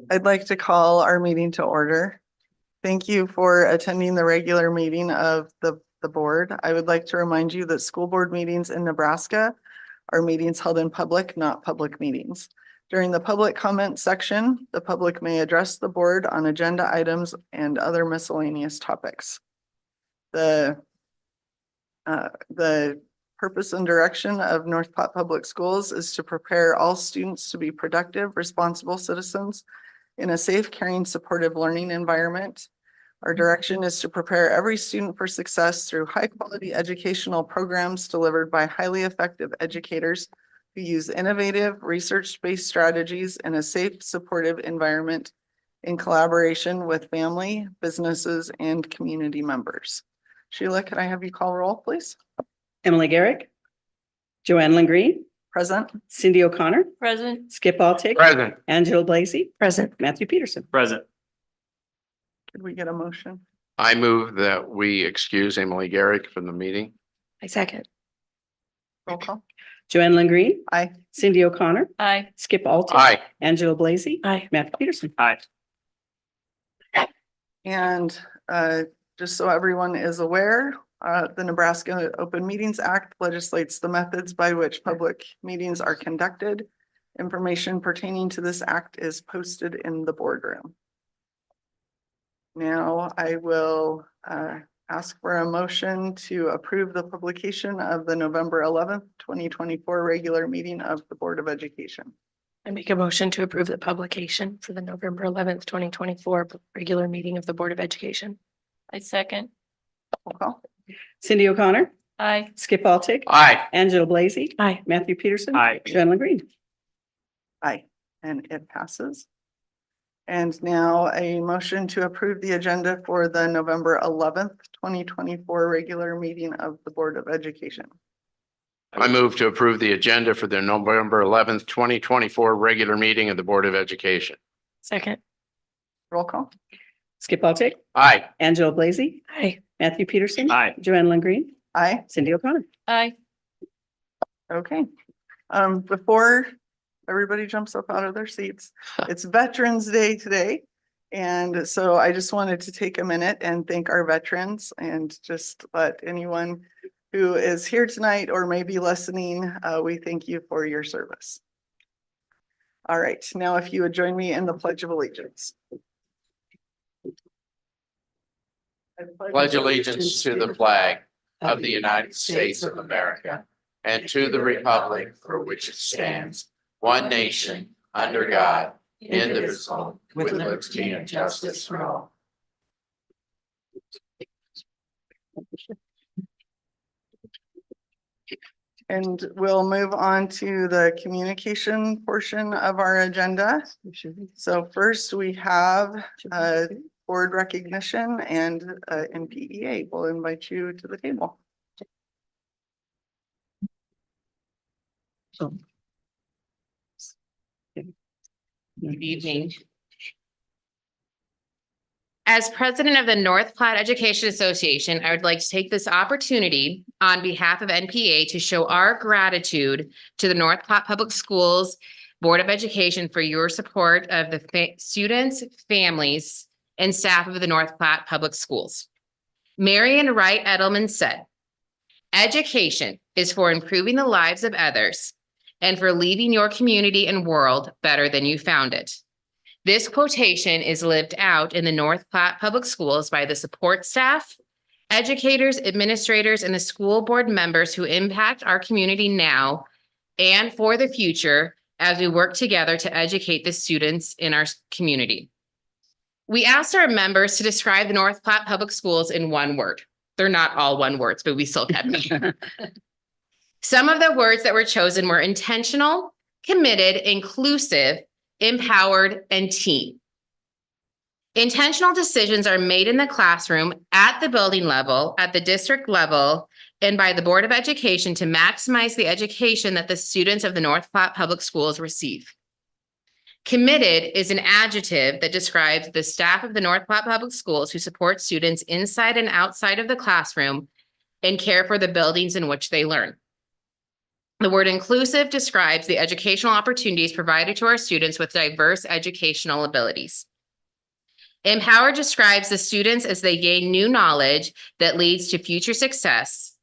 I'd like to call our meeting to order. Thank you for attending the regular meeting of the board. I would like to remind you that school board meetings in Nebraska are meetings held in public, not public meetings. During the public comment section, the public may address the board on agenda items and other miscellaneous topics. The purpose and direction of North Platte Public Schools is to prepare all students to be productive, responsible citizens in a safe, caring, supportive learning environment. Our direction is to prepare every student for success through high-quality educational programs delivered by highly effective educators who use innovative, research-based strategies in a safe, supportive environment in collaboration with family, businesses, and community members. Sheila, can I have you call roll, please? Emily Garrick, Joanne Lingreen, Present. Cindy O'Connor, Present. Skip Altick, Present. Angela Blasey, Present. Matthew Peterson. Present. Could we get a motion? I move that we excuse Emily Garrick from the meeting. I second. Roll call. Joanne Lingreen, Aye. Cindy O'Connor, Aye. Skip Altick, Aye. Angela Blasey, Aye. Matthew Peterson. Aye. And just so everyone is aware, the Nebraska Open Meetings Act legislates the methods by which public meetings are conducted. Information pertaining to this act is posted in the boardroom. Now I will ask for a motion to approve the publication of the November 11th, 2024 regular meeting of the Board of Education. I make a motion to approve the publication for the November 11th, 2024 regular meeting of the Board of Education. I second. Roll call. Cindy O'Connor, Aye. Skip Altick, Aye. Angela Blasey, Aye. Matthew Peterson. Aye. Joanne Lingreen. Aye, and it passes. And now a motion to approve the agenda for the November 11th, 2024 regular meeting of the Board of Education. I move to approve the agenda for the November 11th, 2024 regular meeting of the Board of Education. Second. Roll call. Skip Altick, Aye. Angela Blasey, Aye. Matthew Peterson. Aye. Joanne Lingreen, Aye. Cindy O'Connor. Aye. Okay. Before everybody jumps up out of their seats, it's Veterans Day today. And so I just wanted to take a minute and thank our veterans and just let anyone who is here tonight or maybe listening, we thank you for your service. All right, now if you would join me in the Pledge of Allegiance. Pledge allegiance to the flag of the United States of America and to the republic for which it stands, one nation, under God, indivisible, with liberty and justice for all. And we'll move on to the communication portion of our agenda. So first we have board recognition and NPEA. We'll invite you to the table. Good evening. As president of the North Platte Education Association, I would like to take this opportunity on behalf of NPA to show our gratitude to the North Platte Public Schools Board of Education for your support of the students, families, and staff of the North Platte Public Schools. Marian Wright Edelman said, "Education is for improving the lives of others and for leaving your community and world better than you found it." This quotation is lived out in the North Platte Public Schools by the support staff, educators, administrators, and the school board members who impact our community now and for the future as we work together to educate the students in our community. We asked our members to describe the North Platte Public Schools in one word. They're not all one words, but we still kept them. Some of the words that were chosen were intentional, committed, inclusive, empowered, and team. Intentional decisions are made in the classroom, at the building level, at the district level, and by the Board of Education to maximize the education that the students of the North Platte Public Schools receive. Committed is an adjective that describes the staff of the North Platte Public Schools who support students inside and outside of the classroom and care for the buildings in which they learn. The word inclusive describes the educational opportunities provided to our students with diverse educational abilities. Empower describes the students as they gain new knowledge that leads to future success.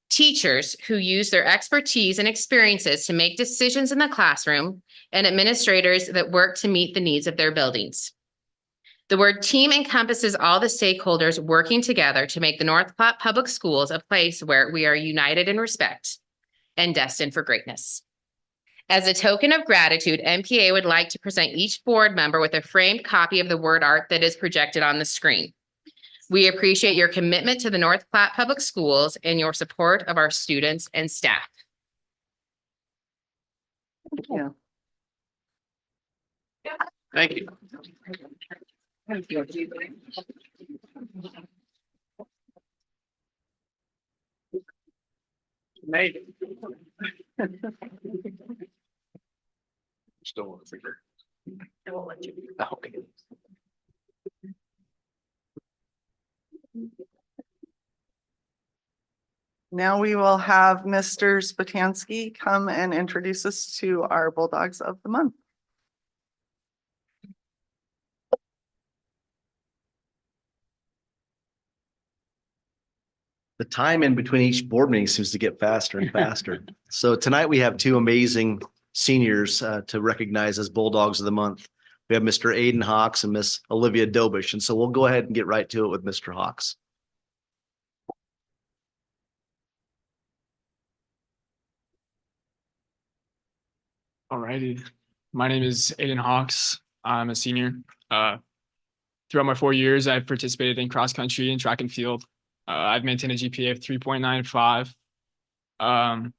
Teachers who use their expertise and experiences to make decisions in the classroom, and administrators that work to meet the needs of their buildings. The word team encompasses all the stakeholders working together to make the North Platte Public Schools a place where we are united in respect and destined for greatness. As a token of gratitude, NPA would like to present each board member with a framed copy of the word art that is projected on the screen. We appreciate your commitment to the North Platte Public Schools and your support of our students and staff. Yeah. Thank you. Made it. Still want to figure. I won't let you. Okay. Now we will have Mr. Spatansky come and introduce us to our Bulldogs of the Month. The time in between each board meeting seems to get faster and faster. So tonight we have two amazing seniors to recognize as Bulldogs of the Month. We have Mr. Aiden Hawks and Miss Olivia Dobish. And so we'll go ahead and get right to it with Mr. Hawks. Alrighty. My name is Aiden Hawks. I'm a senior. Throughout my 4 years, I've participated in cross country and track and field. I've maintained a GPA of 3.95.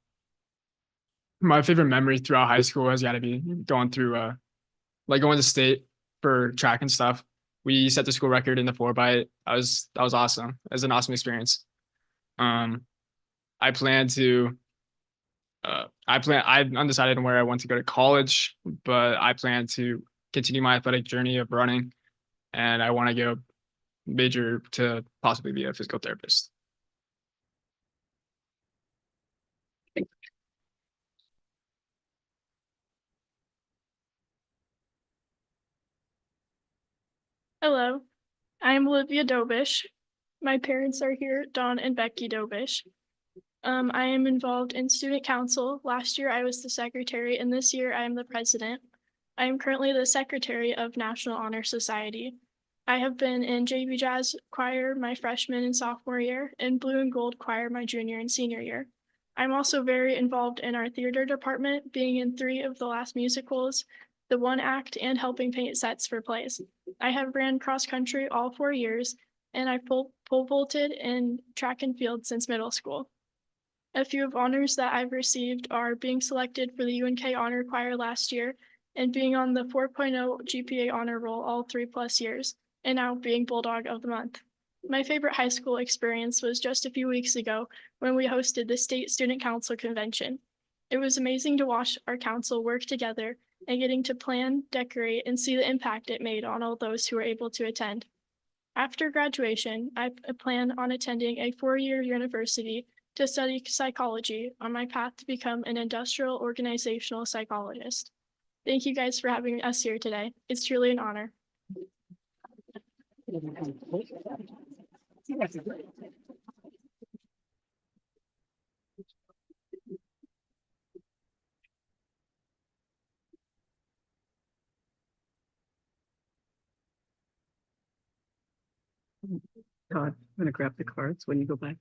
My favorite memory throughout high school has got to be going through, going to state for track and stuff. We set the school record in the 4x8. That was awesome. It was an awesome experience. I'm undecided on where I want to go to college, but I plan to continue my athletic journey of running, and I want to go major to possibly be a physical therapist. Hello, I'm Olivia Dobish. My parents are here, Dawn and Becky Dobish. I am involved in student council. Last year I was the secretary, and this year I am the president. I am currently the secretary of National Honor Society. I have been in JV Jazz Choir my freshman and sophomore year, and Blue and Gold Choir my junior and senior year. I'm also very involved in our theater department, being in 3 of the last musicals, the one act, and helping paint sets for plays. I have ran cross country all 4 years, and I've pole vaulted in track and field since middle school. A few of honors that I've received are being selected for the UNK Honor Choir last year, and being on the 4.0 GPA honor roll all 3+ years, and now being Bulldog of the Month. My favorite high school experience was just a few weeks ago when we hosted the State Student Council Convention. It was amazing to watch our council work together and getting to plan, decorate, and see the impact it made on all those who were able to attend. After graduation, I plan on attending a 4-year university to study psychology on my path to become an industrial organizational psychologist. Thank you guys for having us here today. It's truly an honor. Todd, I'm gonna grab the cards when you go back.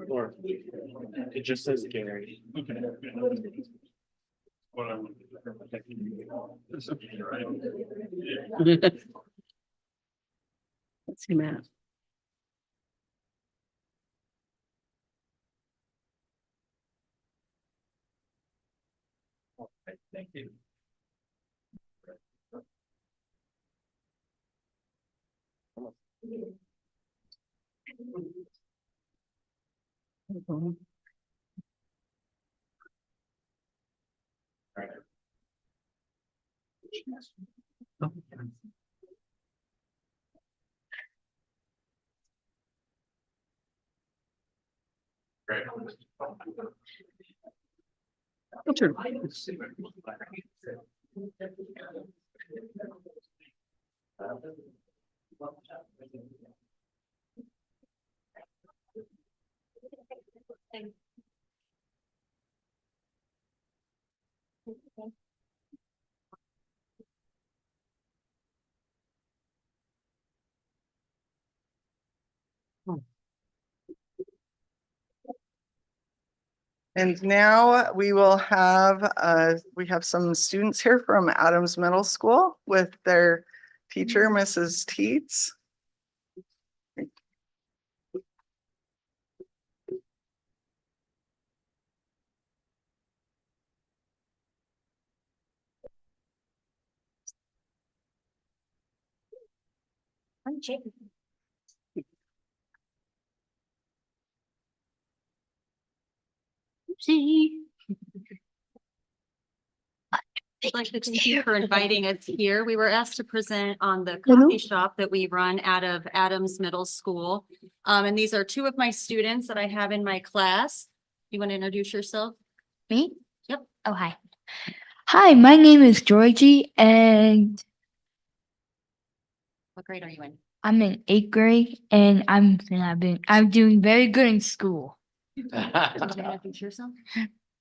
Or it just says Gary. Okay. Let's see, Matt. Thank you. And now we will have, we have some students here from Adams Middle School with their teacher, Mrs. Teets. I'd like to thank you for inviting us here. We were asked to present on the coffee shop that we run out of Adams Middle School. And these are two of my students that I have in my class. You want to introduce yourself? Me? Yep. Oh, hi. Hi, my name is Georgie and What grade are you in? I'm in 8th grade and I'm doing very good in school. Would you introduce yourself?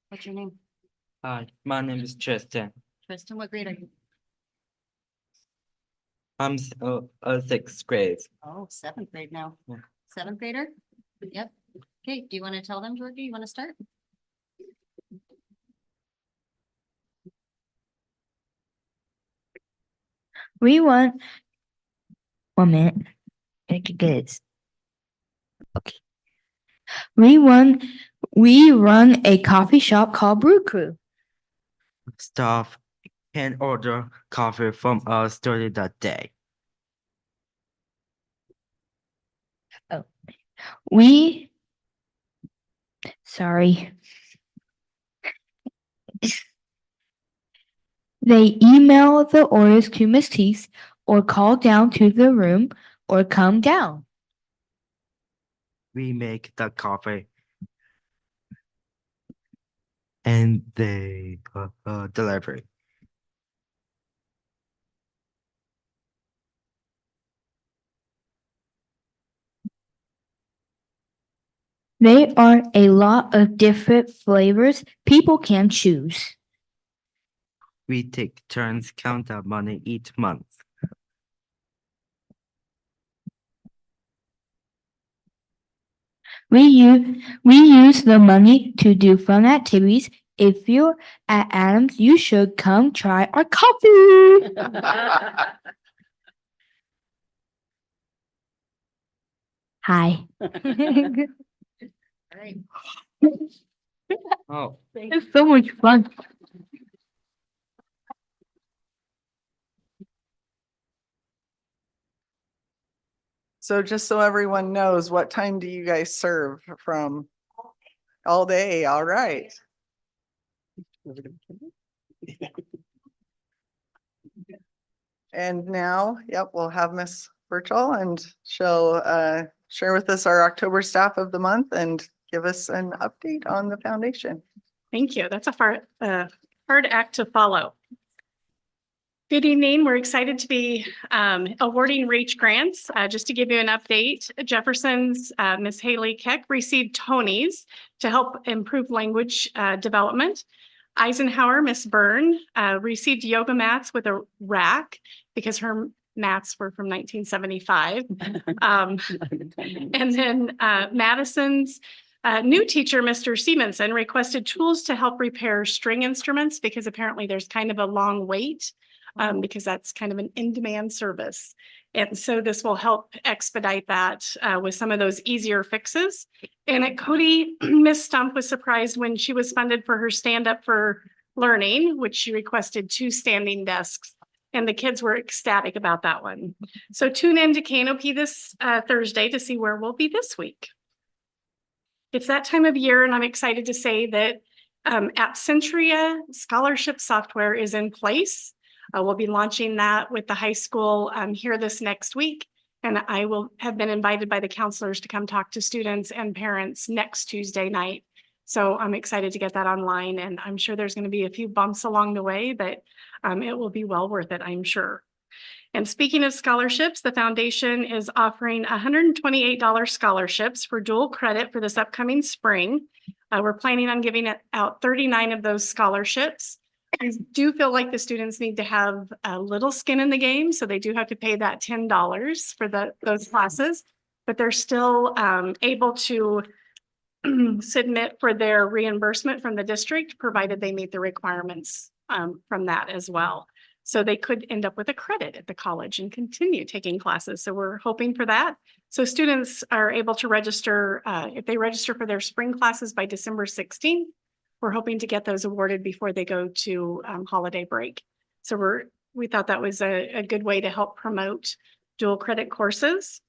What's your name? Hi, my name is Tristan. Tristan, what grade are you? I'm sixth grade. Oh, seventh grade now. Yeah. Seventh grader? Yep. Okay, do you want to tell them, Georgie? You want to start? We want 1 minute. Make it good. Okay. We run a coffee shop called Brew Crew. Staff can order coffee from us during the day. Sorry. They email the orders to Miss Teeth or call down to the room or come down. We make the coffee and they deliver. There are a lot of different flavors people can choose. We take turns count the money each month. We use the money to do fun activities. If you're at Adams, you should come try our coffee. Hi. All right. Oh, It's so much fun. So just so everyone knows, what time do you guys serve from? All day, all right. And now, yep, we'll have Miss Birchall and she'll share with us our October staff of the month and give us an update on the foundation. Thank you. That's a hard act to follow. Good evening. We're excited to be awarding REACH grants. Just to give you an update, Jefferson's Miss Haley Keck received Tonys to help improve language development. Eisenhower, Miss Byrne, received yoga mats with a rack because her mats were from 1975. And then Madison's new teacher, Mr. Stevenson, requested tools to help repair string instruments because apparently there's kind of a long wait because that's kind of an in-demand service. And so this will help expedite that with some of those easier fixes. And at Cody, Miss Stump was surprised when she was funded for her Stand Up for Learning, which she requested 2 standing desks. And the kids were ecstatic about that one. So tune in to Canopy this Thursday to see where we'll be this week. It's that time of year, and I'm excited to say that Centria scholarship software is in place. We'll be launching that with the high school here this next week. And I will have been invited by the counselors to come talk to students and parents next Tuesday night. So I'm excited to get that online, and I'm sure there's going to be a few bumps along the way, but it will be well worth it, I'm sure. And speaking of scholarships, the foundation is offering $128 scholarships for dual credit for this upcoming spring. We're planning on giving out 39 of those scholarships. I do feel like the students need to have a little skin in the game, so they do have to pay that $10 for those classes, but they're still able to submit for their reimbursement from the district, provided they meet the requirements from that as well. So they could end up with a credit at the college and continue taking classes. So we're hoping for that. So students are able to register, if they register for their spring classes by December 16th, we're hoping to get those awarded before they go to holiday break. So we thought that was a good way to help promote dual credit courses.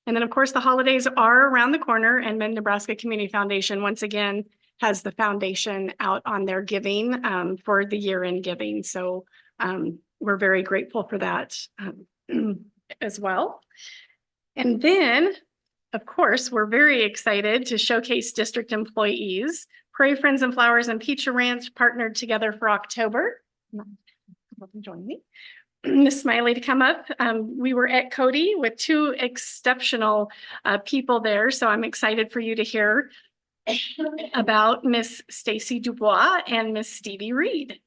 And then, of course, the holidays are around the corner, and Mid-Nebraska Community Foundation once again has the foundation out on their giving for the year-end giving. So we're very grateful for that as well. And then, of course, we're very excited to showcase district employees. Prairie Friends and Flowers and Peach Ranch partnered together for October. Join me. Miss Smiley to come up. We were at Cody with two exceptional people there. So I'm excited for you to hear about Miss Stacy Dubois and Miss Stevie Reed.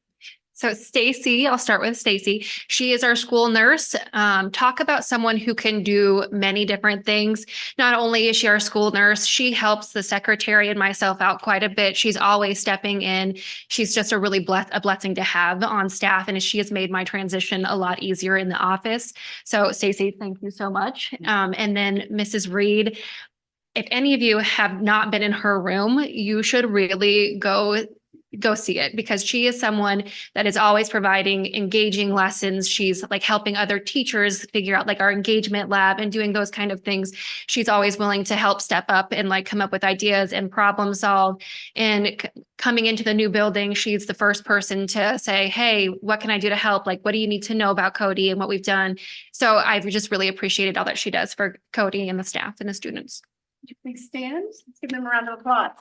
So Stacy, I'll start with Stacy. She is our school nurse. Talk about someone who can do many different things. Not only is she our school nurse, she helps the secretary and myself out quite a bit. She's always stepping in. She's just a really blessing to have on staff, and she has made my transition a lot easier in the office. So Stacy, thank you so much. And then Mrs. Reed, if any of you have not been in her room, you should really go see it, because she is someone that is always providing engaging lessons. She's like helping other teachers figure out like our engagement lab and doing those kind of things. She's always willing to help step up and like come up with ideas and problem solve. And coming into the new building, she's the first person to say, hey, what can I do to help? Like, what do you need to know about Cody and what we've done? So I've just really appreciated all that she does for Cody and the staff and the students. Would you please stand? Let's give them a round of applause.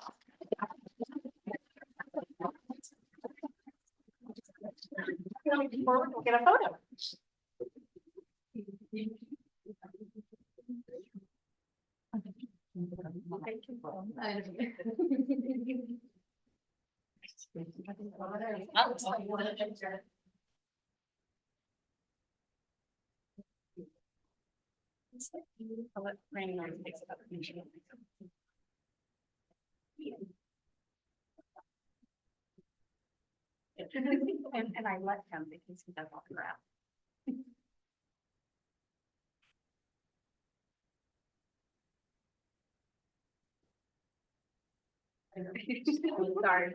Forward, we'll get a photo. And I let him because he does all the rap. Sorry.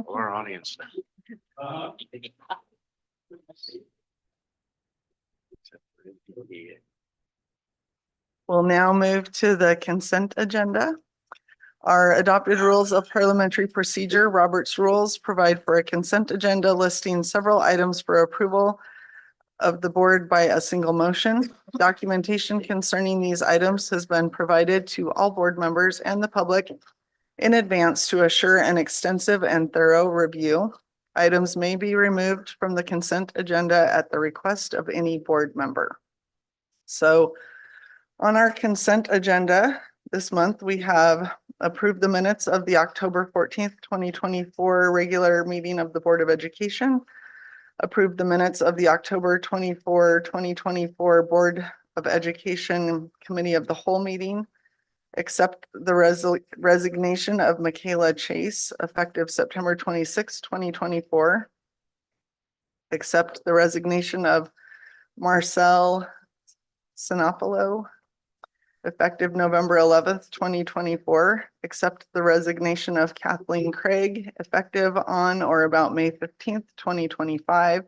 Our audience. We'll now move to the consent agenda. Our adopted rules of parliamentary procedure, Robert's rules, provide for a consent agenda listing several items for approval of the board by a single motion. Documentation concerning these items has been provided to all board members and the public in advance to assure an extensive and thorough review. Items may be removed from the consent agenda at the request of any board member. So on our consent agenda this month, we have approved the minutes of the October 14th, 2024 regular meeting of the Board of Education, approved the minutes of the October 24, 2024 Board of Education Committee of the Whole meeting, accept the resignation of Michaela Chase effective September 26, 2024, accept the resignation of Marcel Sinopolo effective November 11th, 2024, accept the resignation of Kathleen Craig effective on or about May 15th, 2025,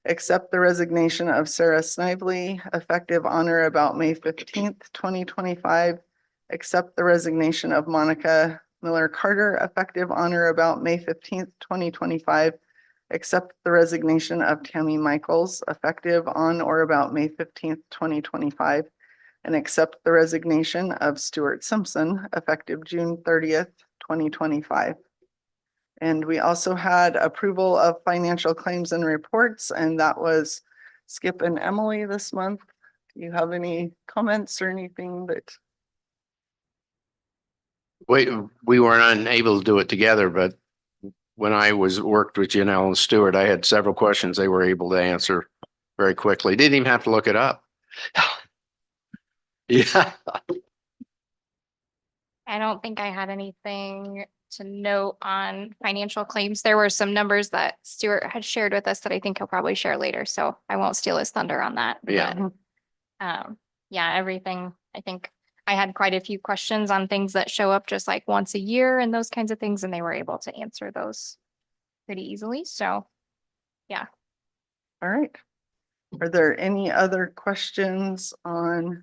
accept the resignation of Sarah Snively, effective on or about May 15th, 2025. Accept the resignation of Monica Miller Carter, effective on or about May 15th, 2025. Accept the resignation of Tammy Michaels, effective on or about May 15th, 2025. And accept the resignation of Stuart Simpson, effective June 30th, 2025. And we also had approval of financial claims and reports, and that was Skip and Emily this month. Do you have any comments or anything that? We were unable to do it together, but when I worked with Janelle and Stewart, I had several questions they were able to answer very quickly. Didn't even have to look it up. Yeah. I don't think I had anything to note on financial claims. There were some numbers that Stuart had shared with us that I think he'll probably share later, so I won't steal his thunder on that. Yeah. But, yeah, everything, I think I had quite a few questions on things that show up just like once a year and those kinds of things, and they were able to answer those pretty easily. So, yeah. All right. Are there any other questions on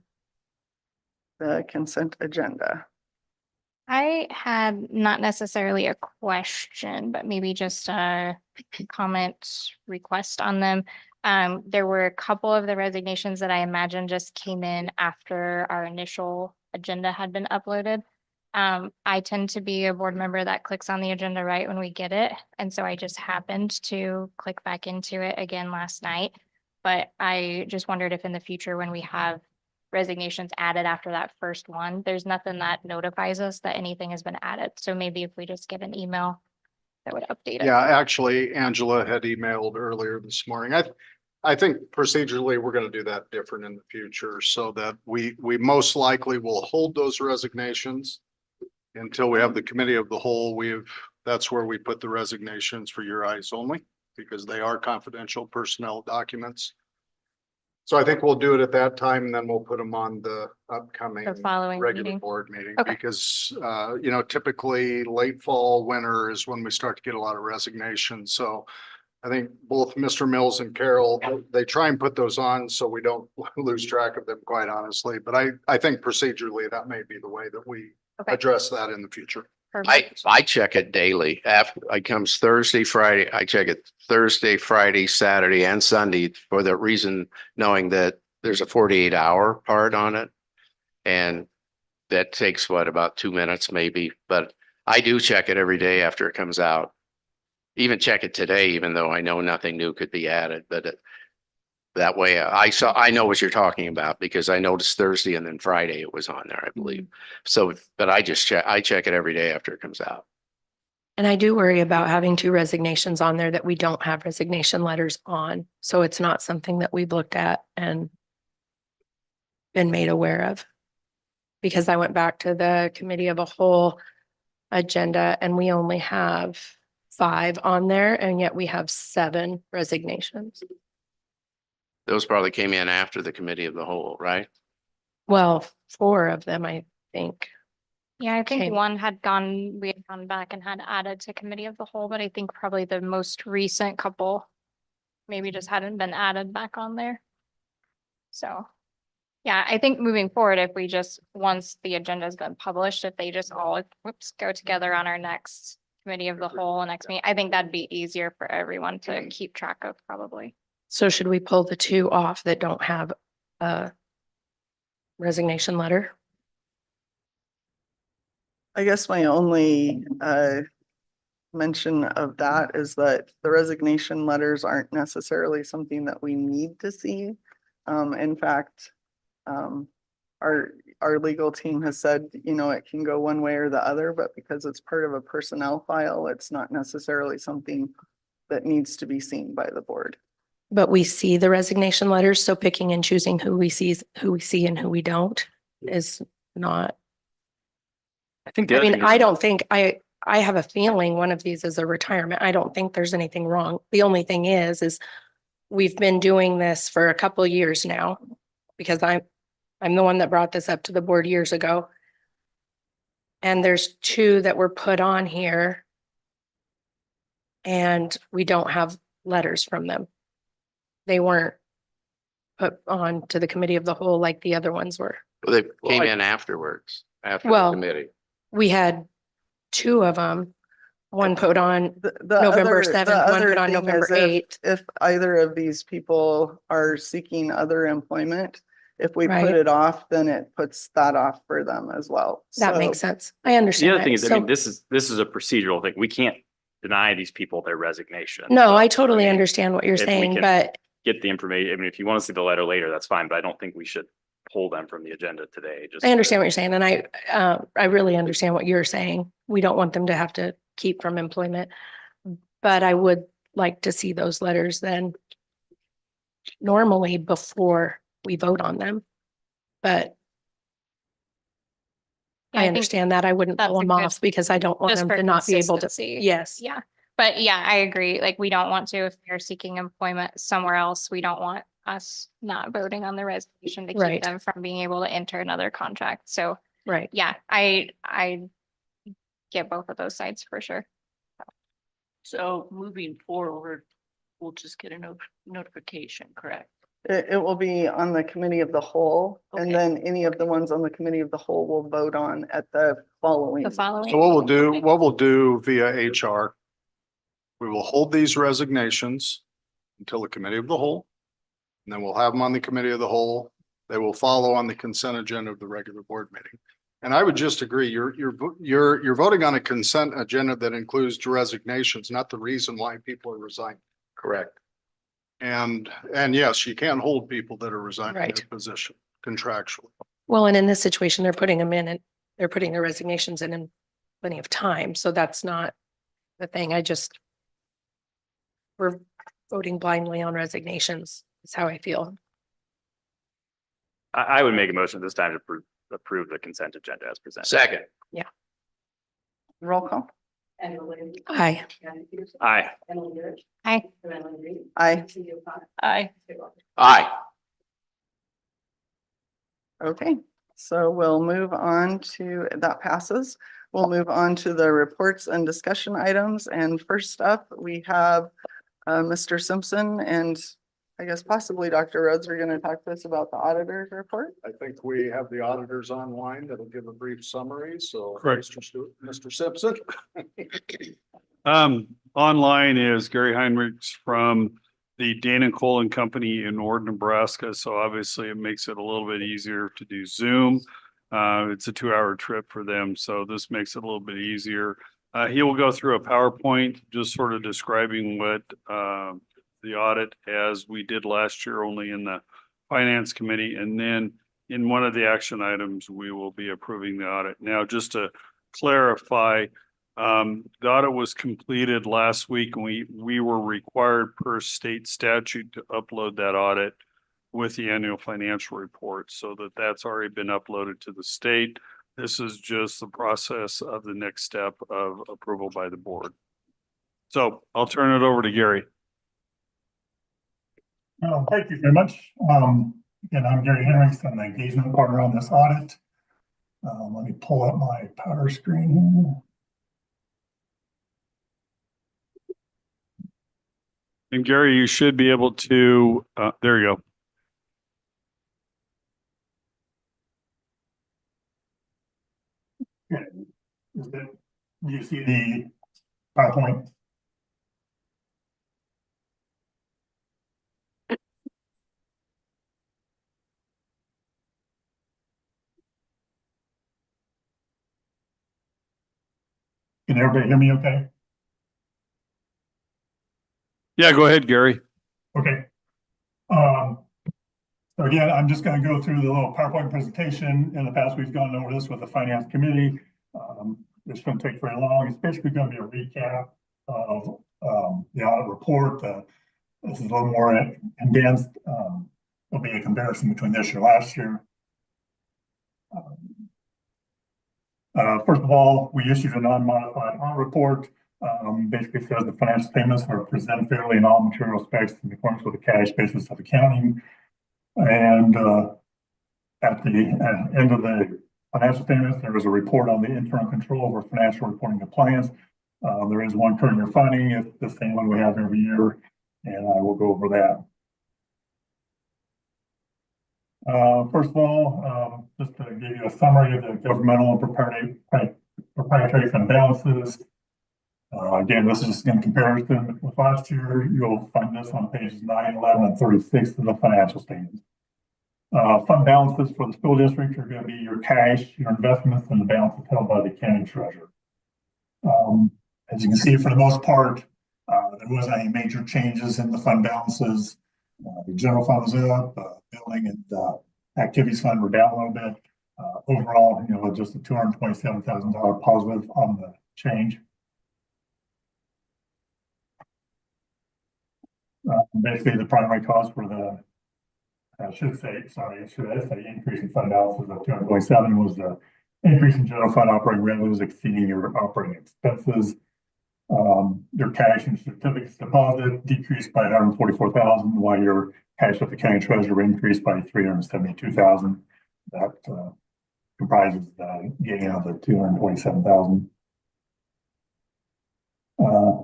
the consent agenda? I had not necessarily a question, but maybe just a comment request on them. There were a couple of the resignations that I imagine just came in after our initial agenda had been uploaded. I tend to be a board member that clicks on the agenda right when we get it. And so I just happened to click back into it again last night. But I just wondered if in the future, when we have resignations added after that first one, there's nothing that notifies us that anything has been added. So maybe if we just get an email that would update it. Yeah, actually, Angela had emailed earlier this morning. I think procedurally, we're gonna do that different in the future so that we most likely will hold those resignations until we have the committee of the whole. That's where we put the resignations for your eyes only, because they are confidential personnel documents. So I think we'll do it at that time, and then we'll put them on the upcoming The following regular meeting. board meeting. Okay. Because, typically late fall, winter is when we start to get a lot of resignations. So I think both Mr. Mills and Carol, they try and put those on so we don't lose track of them, quite honestly. But I think procedurally, that may be the way that we Okay. address that in the future. Perfect. I check it daily. After it comes Thursday, Friday, I check it Thursday, Friday, Saturday and Sunday for the reason knowing that there's a 48-hour part on it. And that takes about 2 minutes maybe, but I do check it every day after it comes out. Even check it today, even though I know nothing new could be added, but that way I know what you're talking about because I noticed Thursday and then Friday it was on there, I believe. So, but I check it every day after it comes out. And I do worry about having 2 resignations on there that we don't have resignation letters on. So it's not something that we've looked at and been made aware of. Because I went back to the committee of a whole agenda and we only have 5 on there, and yet we have 7 resignations. Those probably came in after the committee of the whole, right? Well, 4 of them, I think. Yeah, I think Okay. we had gone back and had added to committee of the whole, but I think probably the most recent couple maybe just hadn't been added back on there. So, yeah, I think moving forward, if we just, once the agenda has been published, if they just all, go together on our next committee of the whole next meeting, I think that'd be easier for everyone to keep track of probably. So should we pull the 2 off that don't have a resignation letter? I guess my only mention of that is that the resignation letters aren't necessarily something that we need to see. In fact, our legal team has said, it can go one way or the other, but because it's part of a personnel file, it's not necessarily something that needs to be seen by the board. But we see the resignation letters, so picking and choosing who we see and who we don't is not. I mean, I don't think, I have a feeling one of these is a retirement. I don't think there's anything wrong. The only thing is we've been doing this for a couple of years now because I'm the one that brought this up to the board years ago. And there's 2 that were put on here and we don't have letters from them. they weren't put on to the committee of the whole like the other ones were. Well, they came in afterwards, after the Well, committee. We had two of them, one put on The November other- the 7th, one other put on thing November is if- 8th. If either of these people are seeking other employment, if we Right. put it off, then it puts that off for them as well. That makes So- sense. I The understand other that. thing is, I So- mean, this is a procedural thing. We can't deny these people their resignation. No, I So, totally mean, understand what you're if we saying, can but Get the information. I mean, if you want to see the letter later, that's fine, but I don't think we should pull them from the agenda today. Just I understand what you're saying. And I really understand what you're saying. We don't want them to have to keep from employment. But I would like to see those letters then normally before we vote on them. But Yeah, I think understand that. I wouldn't that's pull a them good- off because I don't want just them for to not be able to. consistency. Yes. Yeah, but yeah, I agree. Like, we don't want to, if they're seeking employment somewhere else, we don't want us not voting on the resignation to keep Right. them from being able to enter another contract. So Right. yeah, I get both of those sides for sure. So moving forward, we'll just get a notification, correct? It will be on the committee of the whole, and Okay. then any of the ones on the committee of the whole will vote on at the following. The following. So what we'll do via HR, we will hold these resignations until the committee of the whole. And then we'll have them on the committee of the whole. They will follow on the consent agenda of the regular board meeting. And I would just agree, you're voting on a consent agenda that includes resignations, not the reason why people are resigning. Correct. And yes, you can hold people that are resigning Right. their position contractually. Well, and in this situation, they're putting them in and they're putting their resignations in plenty of time. So that's not the thing. We're voting blindly on resignations is how I feel. I would make a motion this time to approve the consent agenda as presented. Second. Roll call. Aye. Aye. Hi. Aye. Aye. Aye. Okay, so we'll move on to, that passes. We'll move on to the reports and discussion items. And first up, we have Mr. Simpson and I guess possibly Dr. Rhodes are going to talk to us about the auditor's report. I think we have the auditors online that'll give a brief summary. So Correct. Mr. Simpson. Online is Gary Heinrichs from the Dana Cole Company in Ord, Nebraska. So obviously it makes it a little bit easier to do Zoom. It's a 2-hour trip for them. So this makes it a little bit easier. He will go through a PowerPoint, just sort of describing what, the audit as we did last year, only in the finance committee. And then in one of the action items, we will be approving the audit. Now, just to clarify, the audit was completed last week and we were required per state statute to upload that audit with the annual financial report, so that's already been uploaded to the state. This is just the process of the next step of approval by the board. So I'll turn it over to Gary. Thank you very much. Again, I'm Gary Henricks. I'm the engagement partner on this audit. Let me pull up my power screen And Gary, you should be able to, there you go. here. Do you see the PowerPoint? Can everybody hear me okay? Yeah, go ahead, Gary. Okay. So again, I'm just going to go through the little PowerPoint presentation. In the past, we've gone over this with the finance committee. This shouldn't take very long. It's basically going to be a recap of the audit report. This is a little more condensed. There'll be a comparison between this year and last year. First of all, we issued a non-modified audit report. Basically says the financial statements are presented fairly in all material aspects in accordance with the cash basis of accounting. And at the end of the financial statements, there is a report on the internal control over financial reporting compliance. There is one current year finding. It's the same one we have every year, and I will go over that. First of all, just to give you a summary of the governmental and proprietary fund balances. Again, this is just in comparison with last year. You'll find this on pages 9, 11, and 36 of the financial statements. Fund balances for the school district are going to be your cash, your investments, and the balances held by the county treasurer. As you can see, for the most part, there wasn't any major changes in the fund balances. The general fund was up, building and activities fund were down a little bit. Overall, just a $227,000 positive on the change. Basically, the primary cause for the, increase in fund balances of 227 was the increase in general fund operating revenues exceeding your operating expenses. Your cash and certificates deposit decreased by 144,000, while your cash at the county treasurer increased by 372,000. That comprises the gain of the 227,000.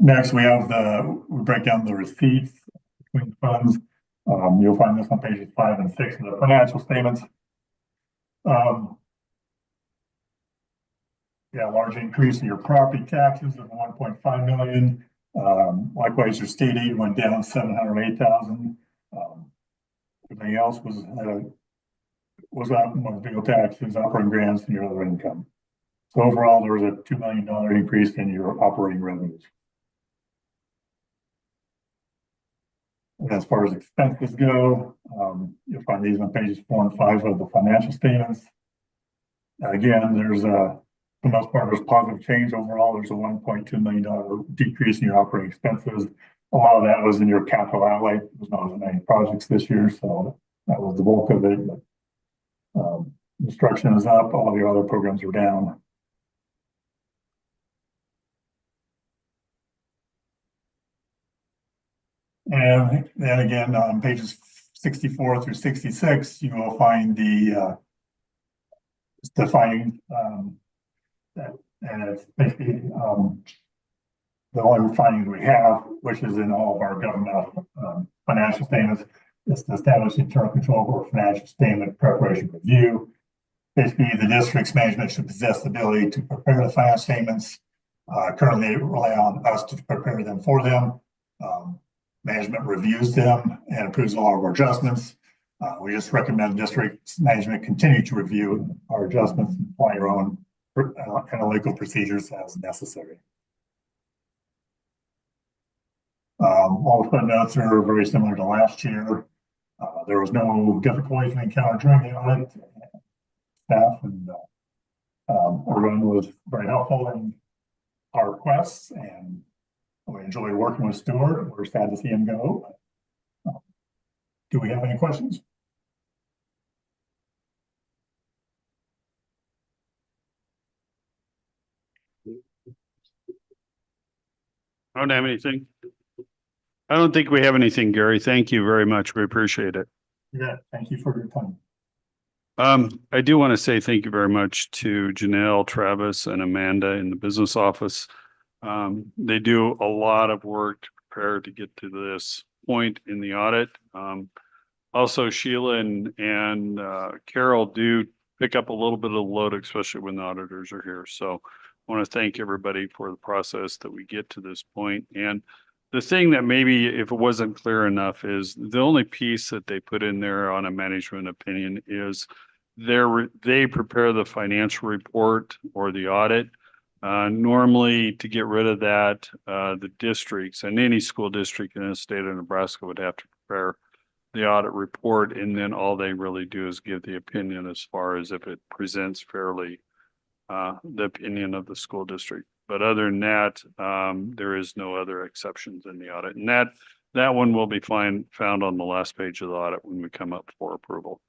Next, we break down the receipts between the funds. You'll find this on pages 5 and 6 of the financial statements. Large increase in your property taxes of 1.5 million. Likewise, your state aid went down 708,000. Everything else was up, legal taxes, operating grants, and your other income. So overall, there was a $2 million increase in your operating revenues. And as far as expenses go, you'll find these on pages 4 and 5 of the financial statements. Again, there's for the most part, there's positive change overall. There's a $1.2 million decrease in your operating expenses. A lot of that was in your capital outlay. There was not as many projects this year, so that was the bulk of it. But, instruction is up. All your other programs are down. And then again, on pages 64 through 66, you will find the findings and it's basically the only findings we have, which is in all of our governmental financial statements, is to establish internal control over financial statement preparation review. Basically, the district's management should possess the ability to prepare the financial statements. Currently, rely on us to prepare them for them. Management reviews them and approves all of our adjustments. We just recommend district management continue to review our adjustments and apply your own analytical procedures as necessary. All the footnotes are very similar to last year. There was no difficulties we encountered during the audit. Staff and everyone was very helpful in our requests, and we enjoyed working with Stuart. We're sad to see him go. Do we have any questions? I don't have anything. I don't think we have anything, Gary. Thank you very much. We appreciate it. Yeah, thank you for your time. I do want to say thank you very much to Janelle, Travis, and Amanda in the business office. They do a lot of work to prepare to get to this point in the audit. Also, Sheila and Carol do pick up a little bit of the load, especially when the auditors are here. So I want to thank everybody for the process that we get to this point. And the thing that maybe if it wasn't clear enough is the only piece that they put in there on a management opinion is they prepare the financial report or the audit. Normally to get rid of that, the districts and any school district in the state of Nebraska would have to prepare the audit report, and then all they really do is give the opinion as far as if it presents fairly the opinion of the school district. But other than that, there is no other exceptions in the audit. And that one will be found on the last page of the audit when we come up for approval.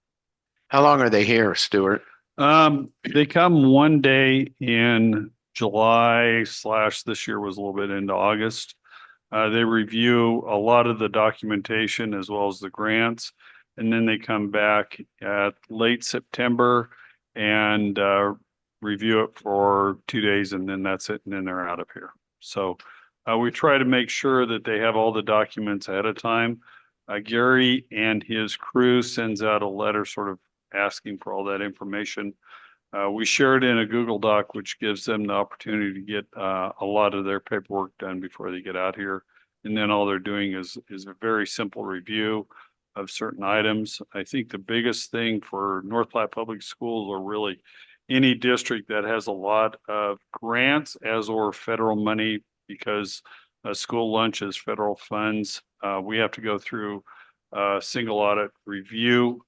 How long are they here, Stuart? They come one day in July / this year was a little bit into August. They review a lot of the documentation as well as the grants. And then they come back at late September and review it for 2 days, and then that's it. And then they're out of here. So we try to make sure that they have all the documents ahead of time. Gary and his crew sends out a letter sort of asking for all that information. We share it in a Google Doc, which gives them the opportunity to get a lot of their paperwork done before they get out here. And then all they're doing is a very simple review of certain items. I think the biggest thing for North Platte Public Schools, or really any district that has a lot of grants as or federal money, because school lunch is federal funds, we have to go through a single audit review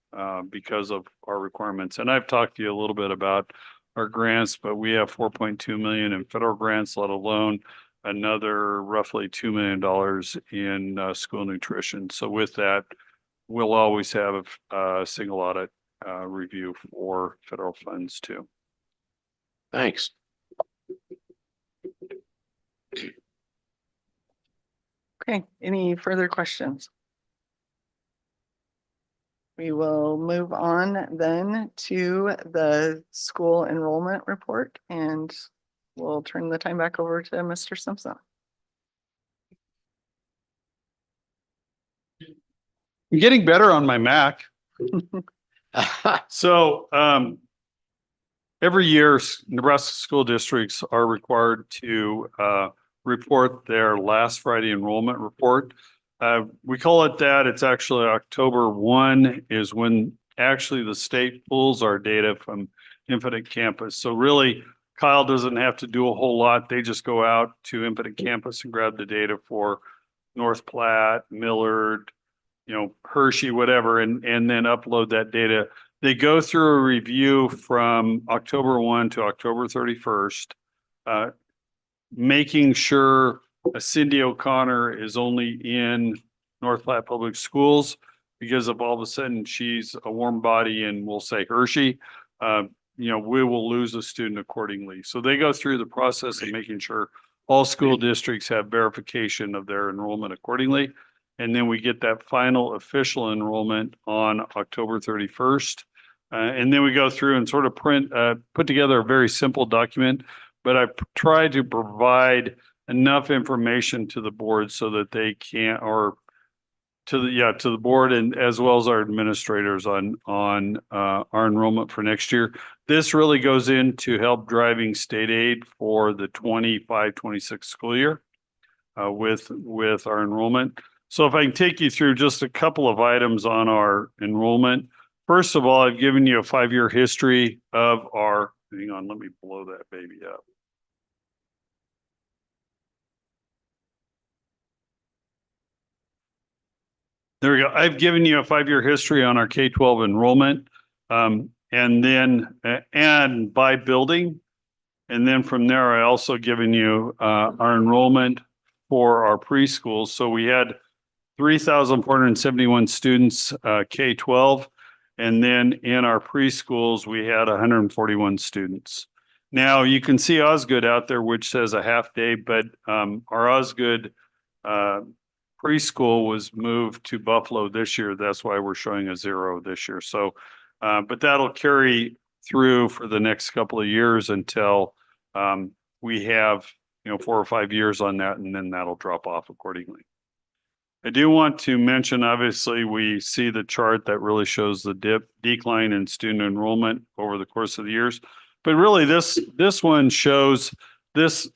because of our requirements. And I've talked to you a little bit about our grants, but we have 4.2 million in federal grants, let alone another roughly $2 million in school nutrition. So with that, we'll always have a single audit review for federal funds too. Thanks. Okay, any further questions? We will move on then to the school enrollment report, and we'll turn the time back over to Mr. Simpson. I'm getting better on my Mac. So every year, Nebraska school districts are required to report their last Friday enrollment report. We call it that. It's actually October 1 is when actually the state pulls our data from Infinite Campus. So really, Kyle doesn't have to do a whole lot. They just go out to Infinite Campus and grab the data for North Platte, Millard, Hershey, whatever, and then upload that data. They go through a review from October 1 to October 31st, making sure Cindy O'Connor is only in North Platte Public Schools, because if all of a sudden she's a warm body and we'll say Hershey, we will lose a student accordingly. So they go through the process of making sure all school districts have verification of their enrollment accordingly. And then we get that final official enrollment on October 31st. And then we go through and sort of put together a very simple document, but I tried to provide enough information to the board so that they can, or to the board and as well as our administrators on our enrollment for next year. This really goes into help driving state aid for the 25-26 school year with our enrollment. So if I can take you through just a couple of items on our enrollment. First of all, I've given you a 5-year history of our, hang on, let me blow that baby up. There we go. I've given you a 5-year history on our K-12 enrollment, and then and by building. And then from there, I also given you our enrollment for our preschools. So we had 3,471 students K-12. And then in our preschools, we had 141 students. Now you can see Osgood out there, which says a half day, but our Osgood preschool was moved to Buffalo this year. That's why we're showing a 0 this year. So, but that'll carry through for the next couple of years until we have, 4 or 5 years on that, and then that'll drop off accordingly. I do want to mention, obviously, we see the chart that really shows the decline in student enrollment over the course of the years. But really, this one shows, this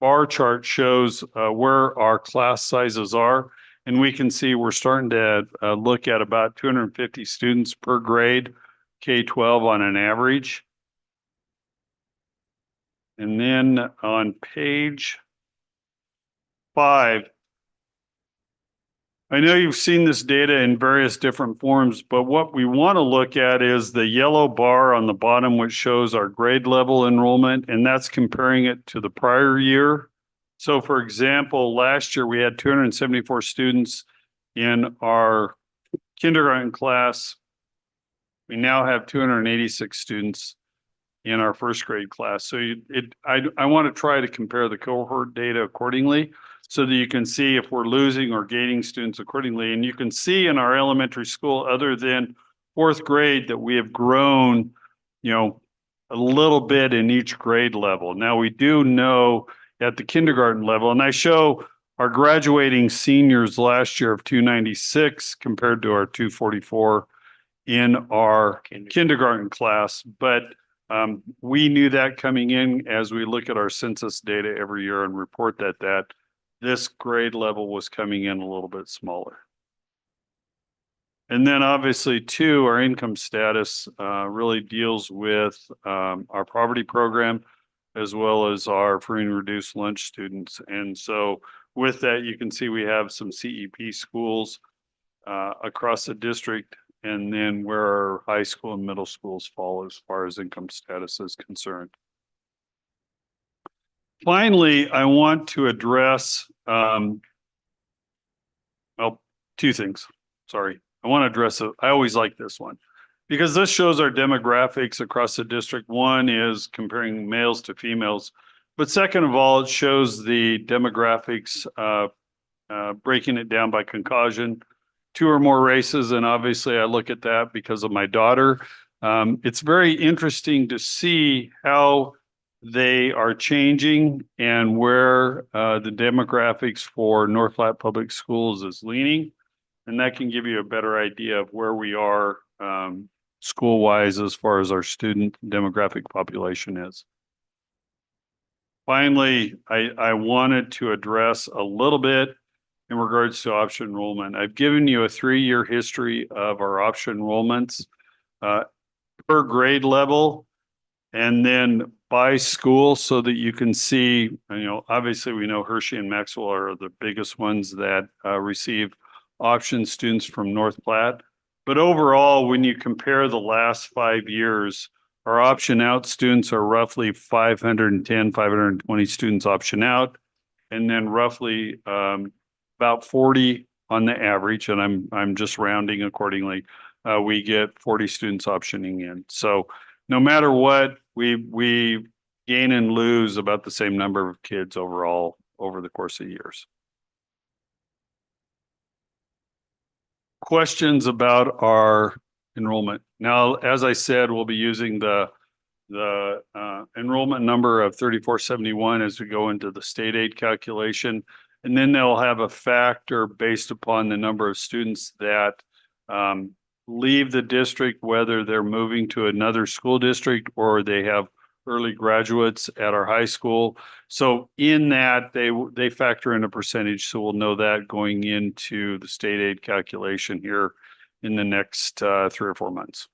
bar chart shows where our class sizes are. And we can see we're starting to look at about 250 students per grade, K-12 on an average. And then on page 5, I know you've seen this data in various different forms, but what we want to look at is the yellow bar on the bottom, which shows our grade level enrollment, and that's comparing it to the prior year. So for example, last year we had 274 students in our kindergarten class. We now have 286 students in our first grade class. So I want to try to compare the cohort data accordingly, so that you can see if we're losing or gaining students accordingly. And you can see in our elementary school, other than 4th grade, that we have grown, a little bit in each grade level. Now we do know at the kindergarten level, and I show our graduating seniors last year of 296 compared to our 244 in our kindergarten class. But we knew that coming in as we look at our census data every year and report that this grade level was coming in a little bit smaller. And then obviously too, our income status really deals with our poverty program as well as our free and reduced lunch students. And so with that, you can see we have some CEP schools across the district, and then where our high school and middle schools fall as far as income status is concerned. Finally, I want to address, well, two things. Sorry. I want to address it. I always like this one because this shows our demographics across the district. One is comparing males to females, but second of all, it shows the demographics, breaking it down by Caucasian, 2 or more races. And obviously I look at that because of my daughter. It's very interesting to see how they are changing and where the demographics for North Platte Public Schools is leaning. And that can give you a better idea of where we are school-wise as far as our student demographic population is. Finally, I wanted to address a little bit in regards to option enrollment. I've given you a 3-year history of our option enrollments per grade level and then by school so that you can see, obviously we know Hershey and Maxwell are the biggest ones that receive option students from North Platte. But overall, when you compare the last 5 years, our option out students are roughly 510, 520 students option out, and then roughly about 40 on the average, and I'm just rounding accordingly. We get 40 students optioning in. So no matter what, we gain and lose about the same number of kids overall over the course of years. Questions about our enrollment. Now, as I said, we'll be using the enrollment number of 3471 as we go into the state aid calculation. And then they'll have a factor based upon the number of students that leave the district, whether they're moving to another school district or they have early graduates at our high school. So in that, they factor in a percentage. So we'll know that going into the state aid calculation here in the next 3 or 4 months.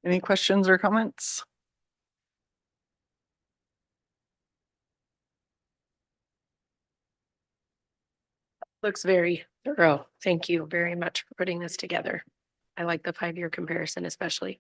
Any questions or comments? Looks very thorough. Thank you very much for putting this together. I like the 5-year comparison especially.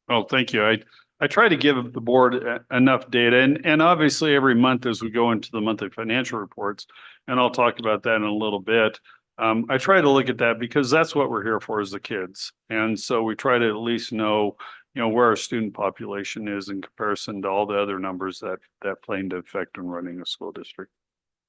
Oh, thank you. I try to give the board enough data and obviously every month as we go into the monthly financial reports, and I'll talk about that in a little bit. I try to look at that because that's what we're here for, is the kids. And so we try to at least know, where our student population is in comparison to all the other numbers that play into effect in running a school district.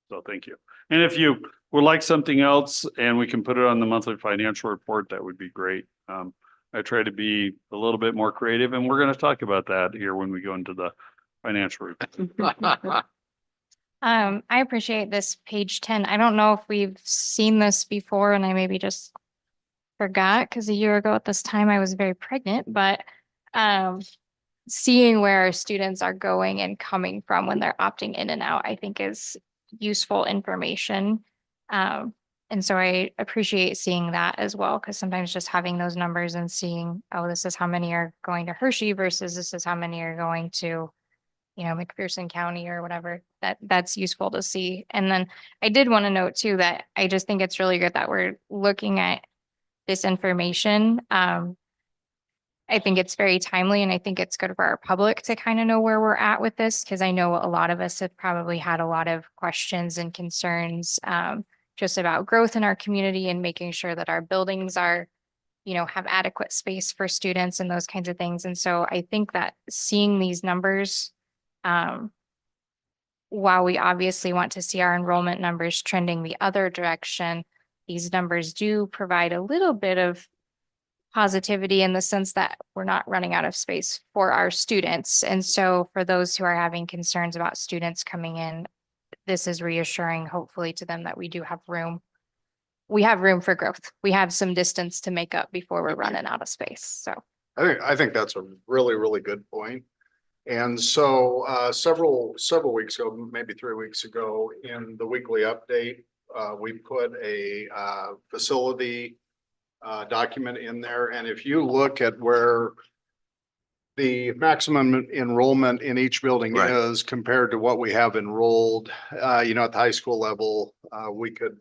So thank you. And if you would like something else and we can put it on the monthly financial report, that would be great. I try to be a little bit more creative, and we're going to talk about that here when we go into the financial report. I appreciate this page 10. I don't know if we've seen this before and I maybe just forgot because a year ago at this time I was very pregnant, but seeing where our students are going and coming from when they're opting in and out, I think is useful information. And so I appreciate seeing that as well, because sometimes just having those numbers and seeing, oh, this is how many are going to Hershey versus this is how many are going to, McPherson County or whatever, that's useful to see. And then I did want to note too, that I just think it's really good that we're looking at this information. I think it's very timely, and I think it's good for our public to kind of know where we're at with this, because I know a lot of us have probably had a lot of questions and concerns just about growth in our community and making sure that our buildings are, have adequate space for students and those kinds of things. And so I think that seeing these numbers, while we obviously want to see our enrollment numbers trending the other direction, these numbers do provide a little bit of positivity in the sense that we're not running out of space for our students. And so for those who are having concerns about students coming in, this is reassuring, hopefully, to them that we do have room. We have room for growth. We have some distance to make up before we're running out of space. So I think that's a really, really good point. And so several weeks ago, maybe 3 weeks ago, in the weekly update, we put a facility document in there. And if you look at where the maximum enrollment in each building Right. is compared to what we have enrolled, you know, at the high school level, we could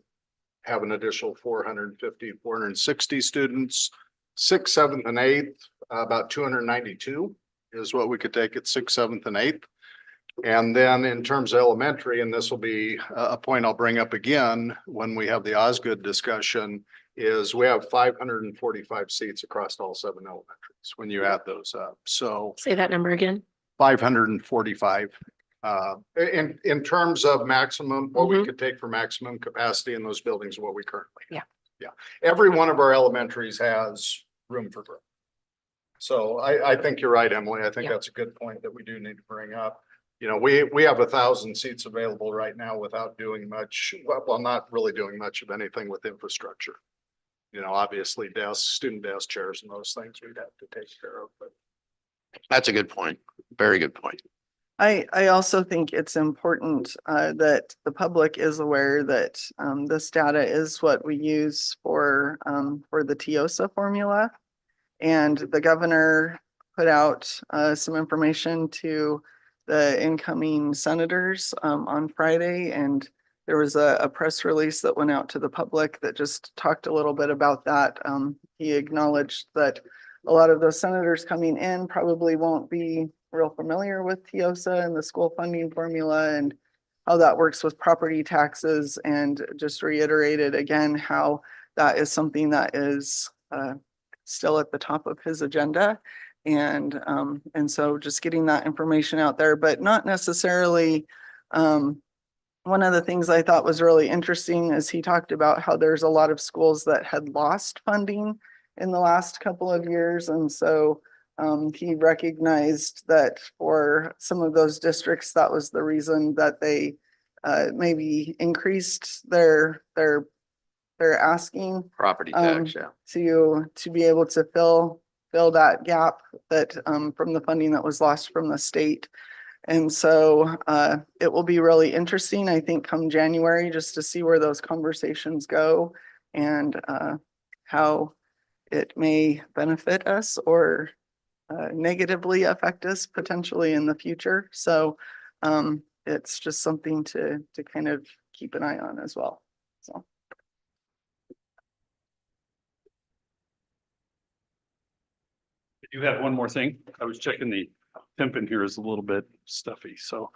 have an additional 450, 460 students. 6th, 7th, and 8th, about 292 is what we could take at 6th, 7th, and 8th. And then in terms of elementary, and this will be a point I'll bring up again when we have the Osgood discussion, is we have 545 seats across all 7 elementaries when you add those up. So Say that number again. 545. In terms of maximum, what we could take for maximum capacity in those buildings, what we currently have. Yeah. Every one of our elementaries has room for growth. So I think you're right, Emily. I think that's a good point that we do need to bring up. You know, we have 1,000 seats available right now without doing much, well, not really doing much of anything with infrastructure. You know, obviously desks, student desk chairs and those things we'd have to take care of, but. That's a good point. Very good point. I also think it's important that the public is aware that this data is what we use for the TIOSA formula. And the governor put out some information to the incoming senators on Friday. And there was a press release that went out to the public that just talked a little bit about that. He acknowledged that a lot of those senators coming in probably won't be real familiar with TIOSA and the school funding formula and how that works with property taxes, and just reiterated again how that is something that is still at the top of his agenda. And so just getting that information out there, but not necessarily. One of the things I thought was really interesting is he talked about how there's a lot of schools that had lost funding in the last couple of years. And so he recognized that for some of those districts, that was the reason that they maybe increased their asking Property tax, to be able to fill that gap that from the funding that was lost from the state. And so it will be really interesting, I think, come January, just to see where those conversations go and how it may benefit us or negatively affect us potentially in the future. So it's just something to kind of keep an eye on as well. So. You have one more thing. I was checking the temp in here is a little bit stuffy. So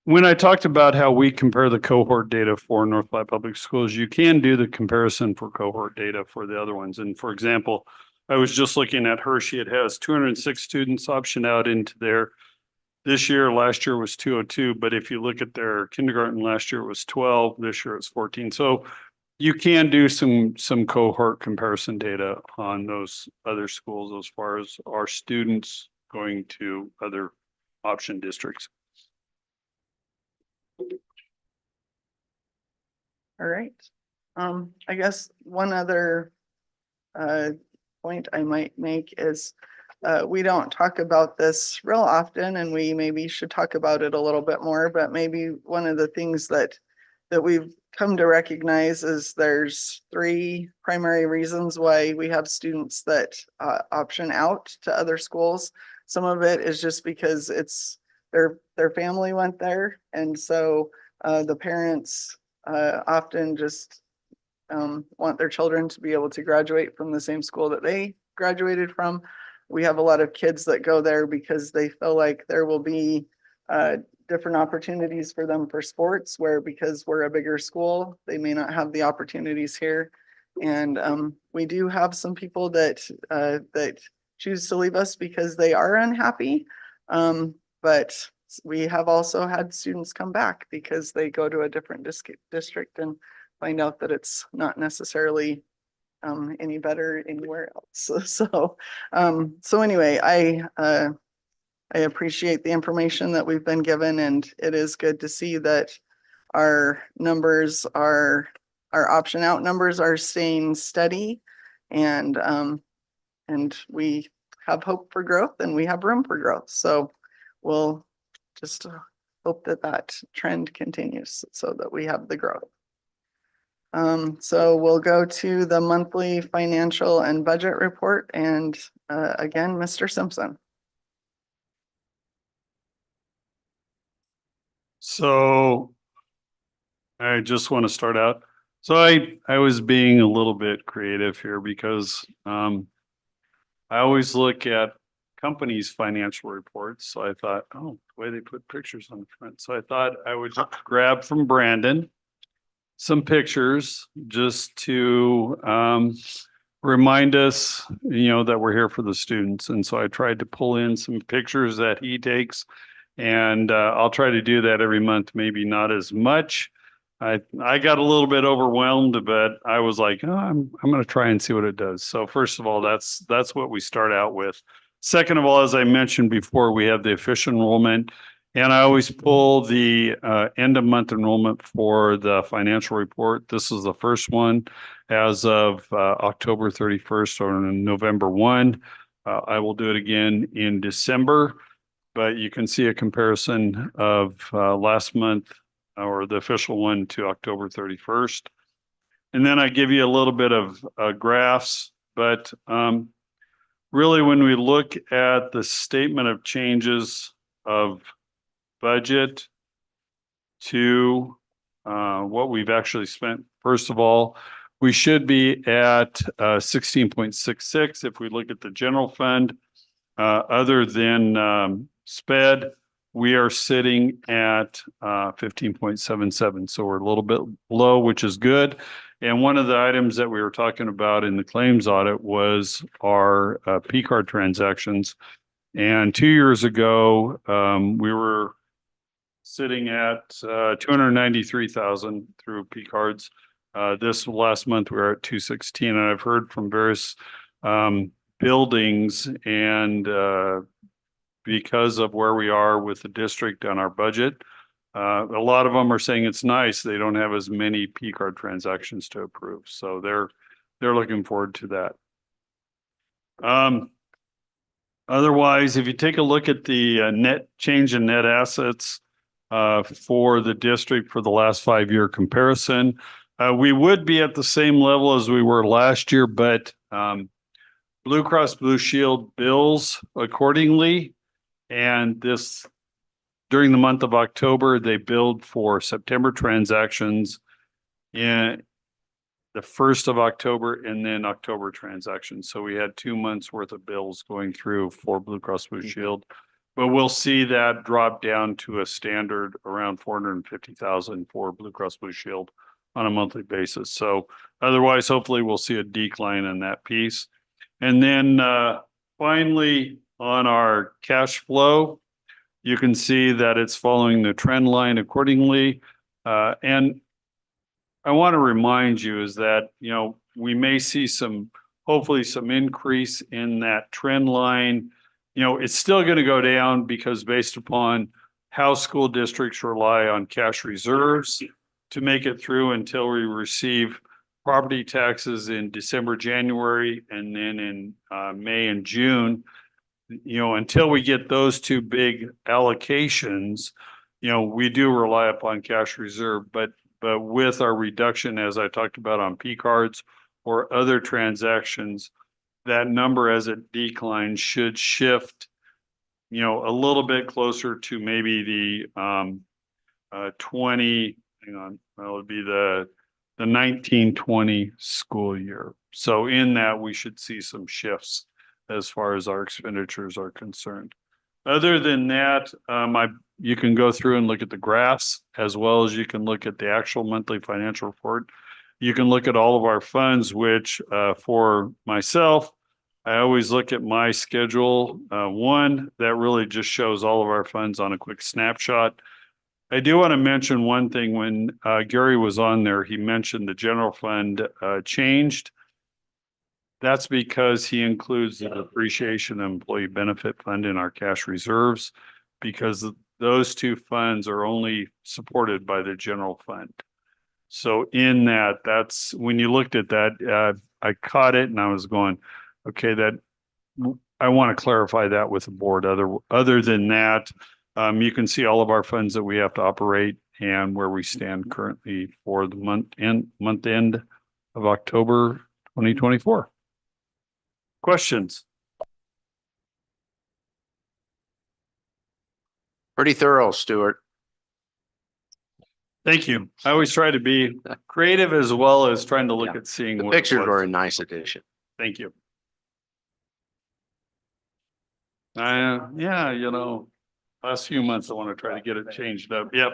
when I talked about how we compare the cohort data for North Platte Public Schools, you can do the comparison for cohort data for the other ones. And for example, I was just looking at Hershey. It has 206 students option out into their this year. Last year was 202. But if you look at their kindergarten, last year it was 12. This year it's 14. So you can do some cohort comparison data on those other schools as far as our students going to other option districts. All right. I guess one other point I might make is we don't talk about this real often, and we maybe should talk about it a little bit more, but maybe one of the things that we've come to recognize is there's 3 primary reasons why we have students that option out to other schools. Some of it is just because it's their family went there. And so the parents often just want their children to be able to graduate from the same school that they graduated from. We have a lot of kids that go there because they feel like there will be different opportunities for them for sports, where because we're a bigger school, they may not have the opportunities here. And we do have some people that choose to leave us because they are unhappy. But we have also had students come back because they go to a different district and find out that it's not necessarily any better anywhere else. So anyway, I appreciate the information that we've been given, and it is good to see that our numbers are, our option out numbers are staying steady, and we have hope for growth and we have room for growth. So we'll just hope that that trend continues so that we have the growth. So we'll go to the monthly financial and budget report, and again, Mr. Simpson. So I just want to start out. So I was being a little bit creative here because I always look at companies' financial reports. So I thought, oh, the way they put pictures on the front. So I thought I would grab from Brandon some pictures just to remind us, that we're here for the students. And so I tried to pull in some pictures that he takes, and I'll try to do that every month, maybe not as much. I got a little bit overwhelmed, but I was like, oh, I'm going to try and see what it does. So first of all, that's what we start out with. Second of all, as I mentioned before, we have the official enrollment, and I always pull the end of month enrollment for the financial report. This is the first one as of October 31st or November 1. I will do it again in December, but you can see a comparison of last month or the official one to October 31st. And then I give you a little bit of graphs, but really when we look at the statement of changes of budget to what we've actually spent, first of all, we should be at 16.66 if we look at the general fund. Other than SPED, we are sitting at 15.77. So we're a little bit low, which is good. And one of the items that we were talking about in the claims audit was our P card transactions. And 2 years ago, we were sitting at 293,000 through P cards. This last month we were at 216, and I've heard from various buildings, and because of where we are with the district on our budget, a lot of them are saying it's nice they don't have as many P card transactions to approve, so they're looking forward to that. Otherwise, if you take a look at the net change in net assets for the district for the last 5-year comparison, we would be at the same level as we were last year, but Blue Cross Blue Shield bills accordingly. And this, during the month of October, they billed for September transactions in the 1st of October and then October transactions. So we had 2 months worth of bills going through for Blue Cross Blue Shield. But we'll see that drop down to a standard around 450,000 for Blue Cross Blue Shield on a monthly basis. So otherwise, hopefully we'll see a decline in that piece. And then finally, on our cash flow, you can see that it's following the trend line accordingly. And I want to remind you is that, we may see hopefully some increase in that trend line. It's still going to go down because based upon how school districts rely on cash reserves to make it through until we receive property taxes in December, January, and then in May and June. Until we get those two big allocations, we do rely upon cash reserve, but with our reduction, as I talked about on P cards or other transactions, that number as it declines should shift, a little bit closer to maybe the 20, hang on, that would be the 1920 school year. So in that, we should see some shifts as far as our expenditures are concerned. Other than that, you can go through and look at the graphs as well as you can look at the actual monthly financial report. You can look at all of our funds, which for myself, I always look at my schedule one that really just shows all of our funds on a quick snapshot. I do want to mention one thing. When Gary was on there, he mentioned the general fund changed. That's because he includes the depreciation and employee benefit fund in our cash reserves, because those two funds are only supported by the general fund. So in that, that's, when you looked at that, I caught it and I was going, okay, I want to clarify that with the board. Other than that, you can see all of our funds that we have to operate and where we stand currently for the month end of October 2024. Questions? Pretty thorough, Stuart. Thank you. I always try to be creative as well as trying to look at seeing The what it pictures was. were a nice addition. Thank you. Yeah, last few months I want to try to get it changed up. Yep.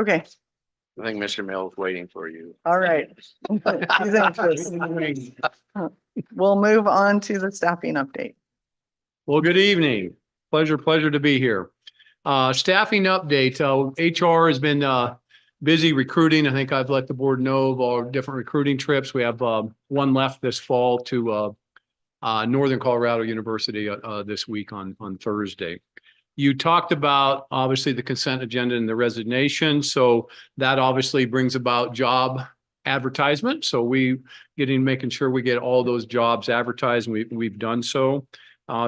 Okay, I think Mr. Mills waiting for you. all right. He's anxious. We'll move on to the staffing update. Well, good evening. Pleasure to be here. Staffing update, HR has been busy recruiting. I think I've let the board know of our different recruiting trips. We have one left this fall to Northern Colorado University this week on Thursday. You talked about obviously the consent agenda and the resignation. So that obviously brings about job advertisement. So making sure we get all those jobs advertised, and we've done so.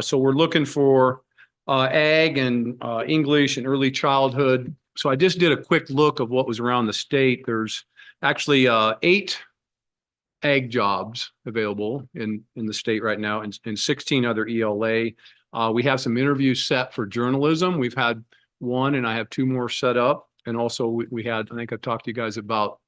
So we're looking for ag and English and early childhood. So I just did a quick look of what was around the state. There's actually 8 ag jobs available in the state right now, and 16 other ELA. We have some interviews set for journalism. We've had one, and I have 2 more set up. And also we had, I think I've talked to you guys about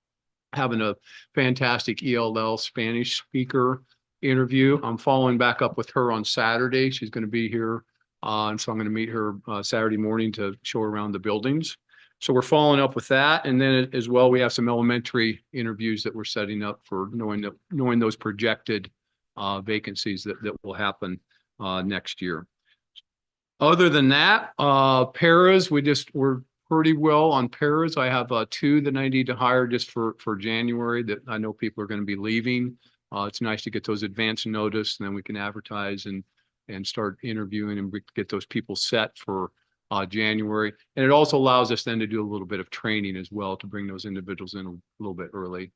having a fantastic ELL Spanish speaker interview. I'm following back up with her on Saturday. She's going to be here. And so I'm going to meet her Saturday morning to show her around the buildings. So we're following up with that. And then as well, we have some elementary interviews that we're setting up for knowing those projected vacancies that will happen next year. Other than that, paras, we're pretty well on paras. I have 2 that I need to hire just for January that I know people are going to be leaving. It's nice to get those advance notice, and then we can advertise and start interviewing and get those people set for January. And it also allows us then to do a little bit of training as well, to bring those individuals in a little bit early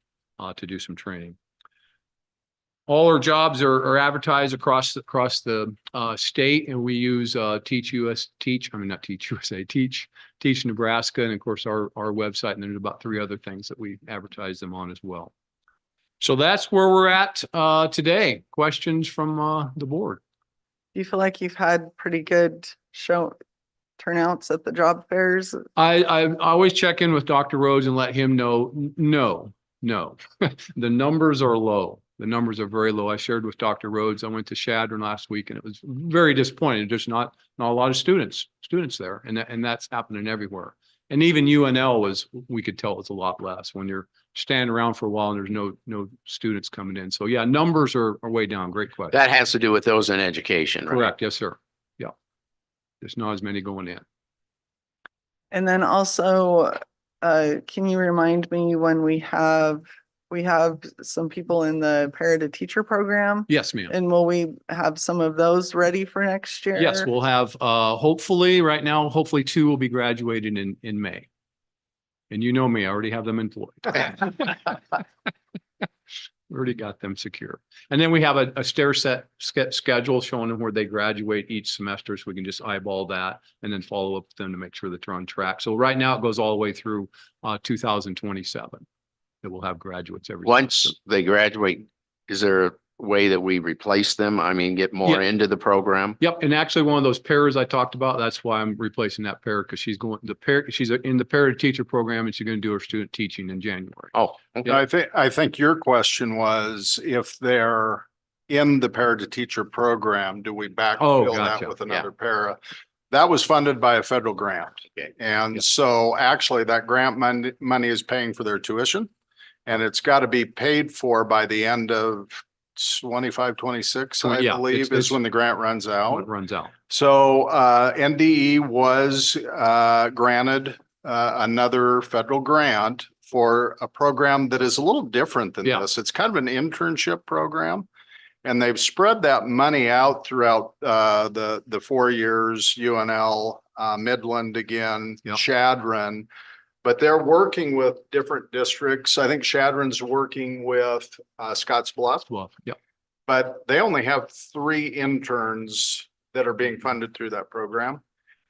to do some training. All our jobs are advertised across the state, and we use Teach Nebraska, and of course our website, and there's about 3 other things that we advertise them on as well. So that's where we're at today. Questions from the board? Do you feel like you've had pretty good turnouts at the job fairs? I always check in with Dr. Rhodes and let him know, no, the numbers are low. The numbers are very low. I shared with Dr. Rhodes. I went to Shadron last week, and it was very disappointing. There's not a lot of students there, and that's happening everywhere. And even UNL we could tell it's a lot less when you're standing around for a while and there's no students coming in. So yeah, numbers are way down. Great question. That has to do with those in education, right? Correct. Yes, sir. Yeah. There's not as many going in. And then also, can you remind me when we have some people in the para teacher program? Yes, ma'am. And will we have some of those ready for next year? Yes, we'll have, hopefully 2 will be graduating in May. And you know me, I already have them employed. Already got them secure. And then we have a stair set schedule showing them where they graduate each semester, so we can just eyeball that and then follow up with them to make sure that they're on track. So right now it goes all the way through 2027. That we'll have graduates every Once semester. they graduate, is there a way that we replace them? I mean, get more into the program? Yep. And actually one of those pairs I talked about, that's why I'm replacing that pair, because she's in the para teacher program, and she's going to do her student teaching in January. Oh, okay. I think your question was if they're in the para teacher program, do we backfill gotcha. that with another para? That was funded by a federal grant. Okay. And so actually that grant money is paying for their tuition, and it's got to be paid for by the end of 25, 26, I believe, is when the grant runs out. It runs out. So NDE was granted another federal grant for a program that is a little different than Yeah. this. It's kind of an internship program. And they've spread that money out throughout the 4 years, UNL, Midland again, Yep. Shadron. But they're working with different districts. I think Shadron's working with Scotts Bluff. Yeah. But they only have 3 interns that are being funded through that program.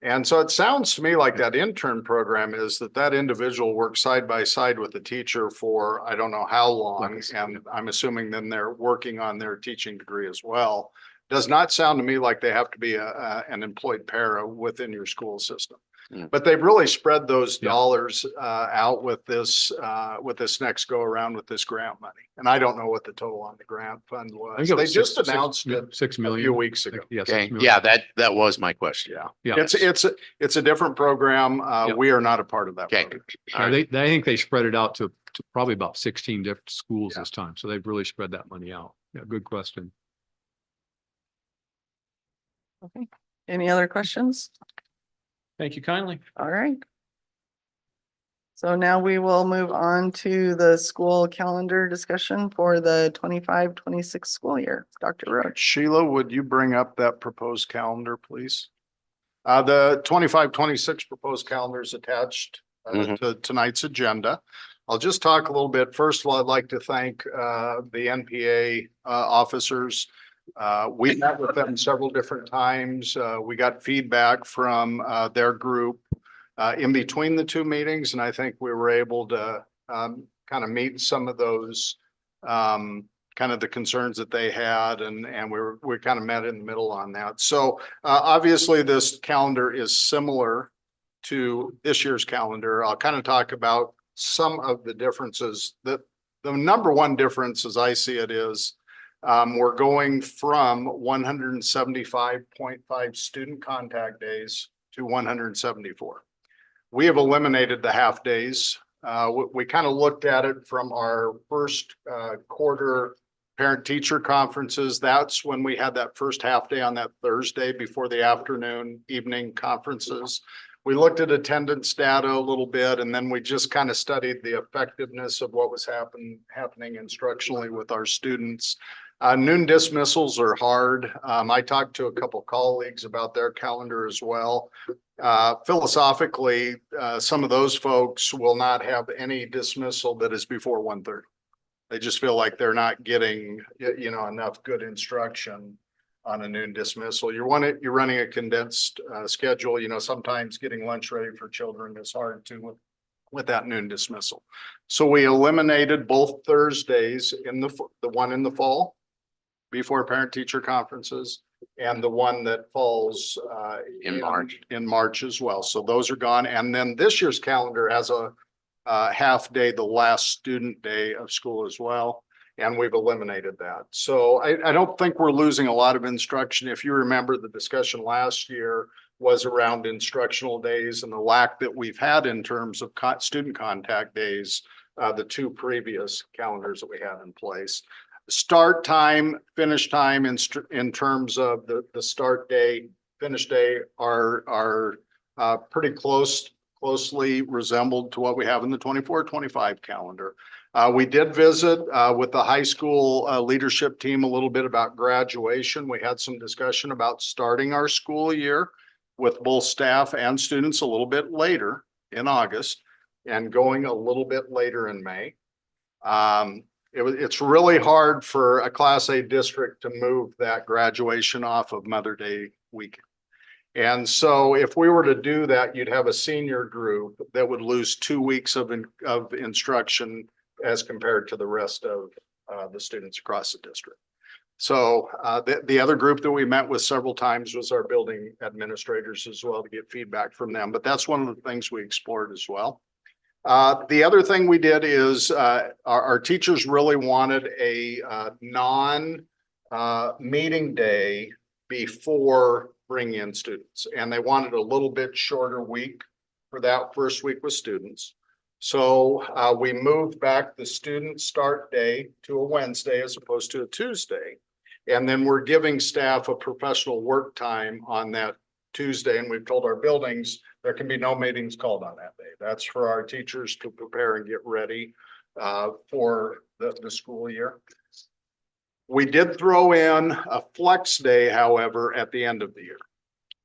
And so it sounds to me like that intern program is that individual works side by side with the teacher for I don't know how long. And I'm assuming then they're working on their teaching degree as well. Does not sound to me like they have to be an employed para within your school system. But they've really spread those dollars out with this next go around with this grant money. And I don't know what the total on the grant fund I was. think it They was just announced it 6 a million. few weeks ago. Yeah, Okay, 6 million. yeah, that was my question. Yeah. Yeah. It's a different program. We are not a part of that. Okay. program. Yeah, I think they spread it out to probably about 16 different schools this time. So they've really spread that money out. Yeah, good question. Okay. Any other questions? Thank you kindly. All right. So now we will move on to the school calendar discussion for the 25-26 school year. Dr. Roach. Sheila, would you bring up that proposed calendar, please? The 25-26 proposed calendar is attached to tonight's agenda. I'll just talk a little bit. First of all, I'd like to thank the NPA officers. We met with them several different times. We got feedback from their group in between the 2 meetings, and I think we were able to kind of meet some of those kind of the concerns that they had, and we kind of met in the middle on that. So obviously this calendar is similar to this year's calendar. I'll kind of talk about some of the differences. The number one difference, as I see it, is we're going from 175.5 student contact days to 174. We have eliminated the half days. We kind of looked at it from our first quarter parent teacher conferences. That's when we had that first half day on that Thursday before the afternoon, evening conferences. We looked at attendance data a little bit, and then we just kind of studied the effectiveness of what was happening instructionally with our students. Noon dismissals are hard. I talked to a couple colleagues about their calendar as well. Philosophically, some of those folks will not have any dismissal that is before 1:30. They just feel like they're not getting, enough good instruction on a noon dismissal. You're running a condensed schedule. Sometimes getting lunch ready for children is hard too with that noon dismissal. So we eliminated both Thursdays in the one in the fall before parent teacher conferences, and the one that falls In March. in March as well. So those are gone. And then this year's calendar has a half day, the last student day of school as well. And we've eliminated that. So I don't think we're losing a lot of instruction. If you remember, the discussion last year was around instructional days and the lack that we've had in terms of student contact days, the 2 previous calendars that we had in place. Start time, finish time in terms of the start day, finish day are pretty closely resembled to what we have in the 24-25 calendar. We did visit with the high school leadership team a little bit about graduation. We had some discussion about starting our school year with both staff and students a little bit later in August and going a little bit later in May. It's really hard for a Class A district to move that graduation off of Mother Day weekend. And so if we were to do that, you'd have a senior group that would lose 2 weeks of instruction as compared to the rest of the students across the district. So the other group that we met with several times was our building administrators as well to get feedback from them. But that's one of the things we explored as well. The other thing we did is our teachers really wanted a non-meeting day before bringing in students. And they wanted a little bit shorter week for that first week with students. So we moved back the student start day to a Wednesday as opposed to a Tuesday. And then we're giving staff a professional work time on that Tuesday, and we've told our buildings there can be no meetings called on that day. That's for our teachers to prepare and get ready for the school year. We did throw in a flex day, however, at the end of the year.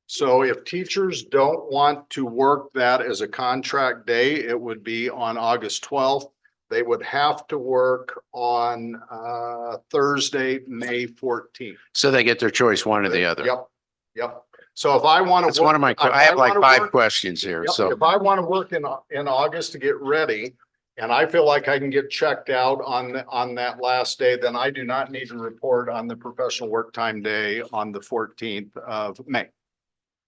So if teachers don't want to work that as a contract day, it would be on August 12th. They would have to work on Thursday, May 14th. So they get their choice, one or the other. Yep, yep. So if I want to. That's one of my, I have like 5 questions here, Yep, so. if I want to work in August to get ready, and I feel like I can get checked out on that last day, then I do not need to report on the professional work time day on the 14th of May.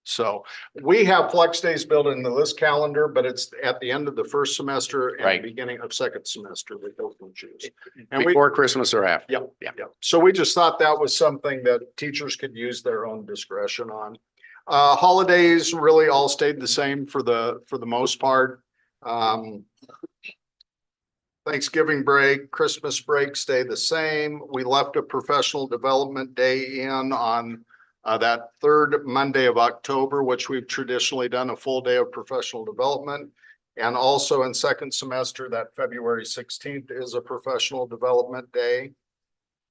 So we have flex days built into this calendar, but it's at the end of the first semester and Right. beginning of second semester we both can choose. Before Christmas or after? Yep, Yeah. yep. So we just thought that was something that teachers could use their own discretion on. Holidays really all stayed the same for the most part. Thanksgiving break, Christmas break stay the same. We left a professional development day in on that third Monday of October, which we've traditionally done a full day of professional development. And also in second semester, that February 16th is a professional development day.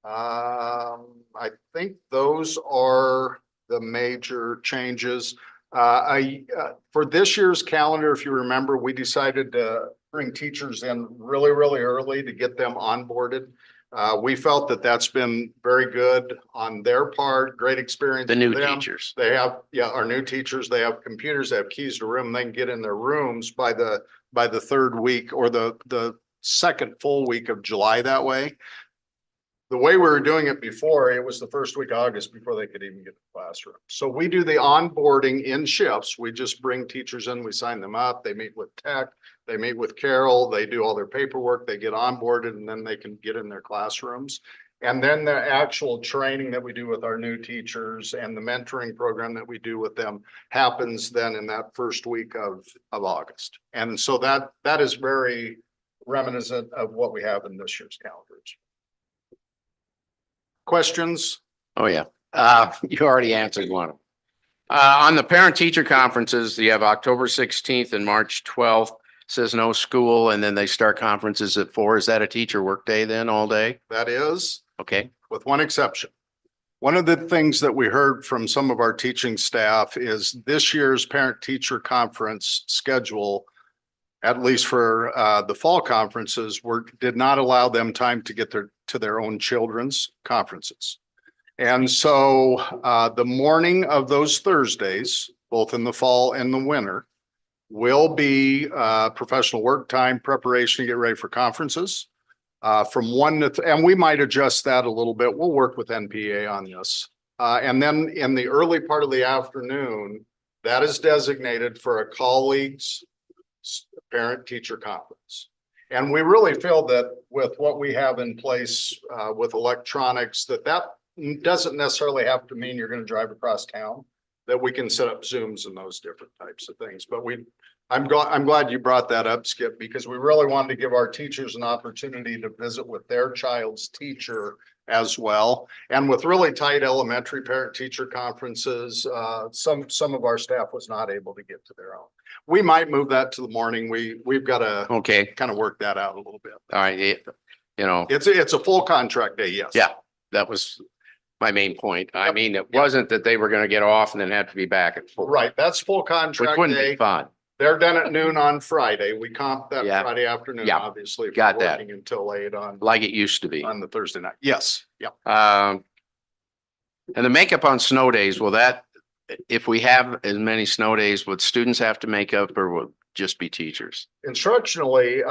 I think those are the major changes. For this year's calendar, if you remember, we decided to bring teachers in really, really early to get them onboarded. We felt that that's been very good on their part, great experience. The new for them. teachers. They have, yeah, our new teachers, they have computers, they have keys to room, they can get in their rooms by the third week or the second full week of July that way. The way we were doing it before, it was the first week of August before they could even get to the classroom. So we do the onboarding in shifts. We just bring teachers in, we sign them up, they meet with tech, they meet with Carol, they do all their paperwork, they get onboarded, and then they can get in their classrooms. And then the actual training that we do with our new teachers and the mentoring program that we do with them happens then in that first week of August. And so that is very reminiscent of what we have in this year's calendars. Questions? Oh, yeah. You already answered one. On the parent teacher conferences, you have October 16th and March 12th, says no school, and then they start conferences at 4. Is that a teacher work day then all day? That is. Okay. With one exception. One of the things that we heard from some of our teaching staff is this year's parent teacher conference schedule, at least for the fall conferences, did not allow them time to get to their own children's conferences. And so the morning of those Thursdays, both in the fall and the winter, will be professional work time preparation to get ready for conferences. From 1 to, and we might adjust that a little bit. We'll work with NPA on this. And then in the early part of the afternoon, that is designated for a colleagues parent teacher conference. And we really feel that with what we have in place with electronics, that doesn't necessarily have to mean you're going to drive across town, that we can set up Zooms and those different types of things. But I'm glad you brought that up, Skip, because we really wanted to give our teachers an opportunity to visit with their child's teacher as well. And with really tight elementary parent teacher conferences, some of our staff was not able to get to their own. We might move that to the morning. We've got to kind of work that out a little bit. All right. You know, it's a full contract day. Yes. Yeah, that was my main point. I mean, it wasn't that they were going to get off and then have to be back at 4. Right. That's full contract Which wouldn't day. be fun. They're done at noon on Friday. We comp that Yeah. Friday afternoon, Yeah. obviously. if Got we're that. working until late on. Like it used to be. On the Thursday night. Yes. Yep. And the makeup on snow days, will that, if we have as many snow days, would students have to make up or would just be teachers? Instructionally,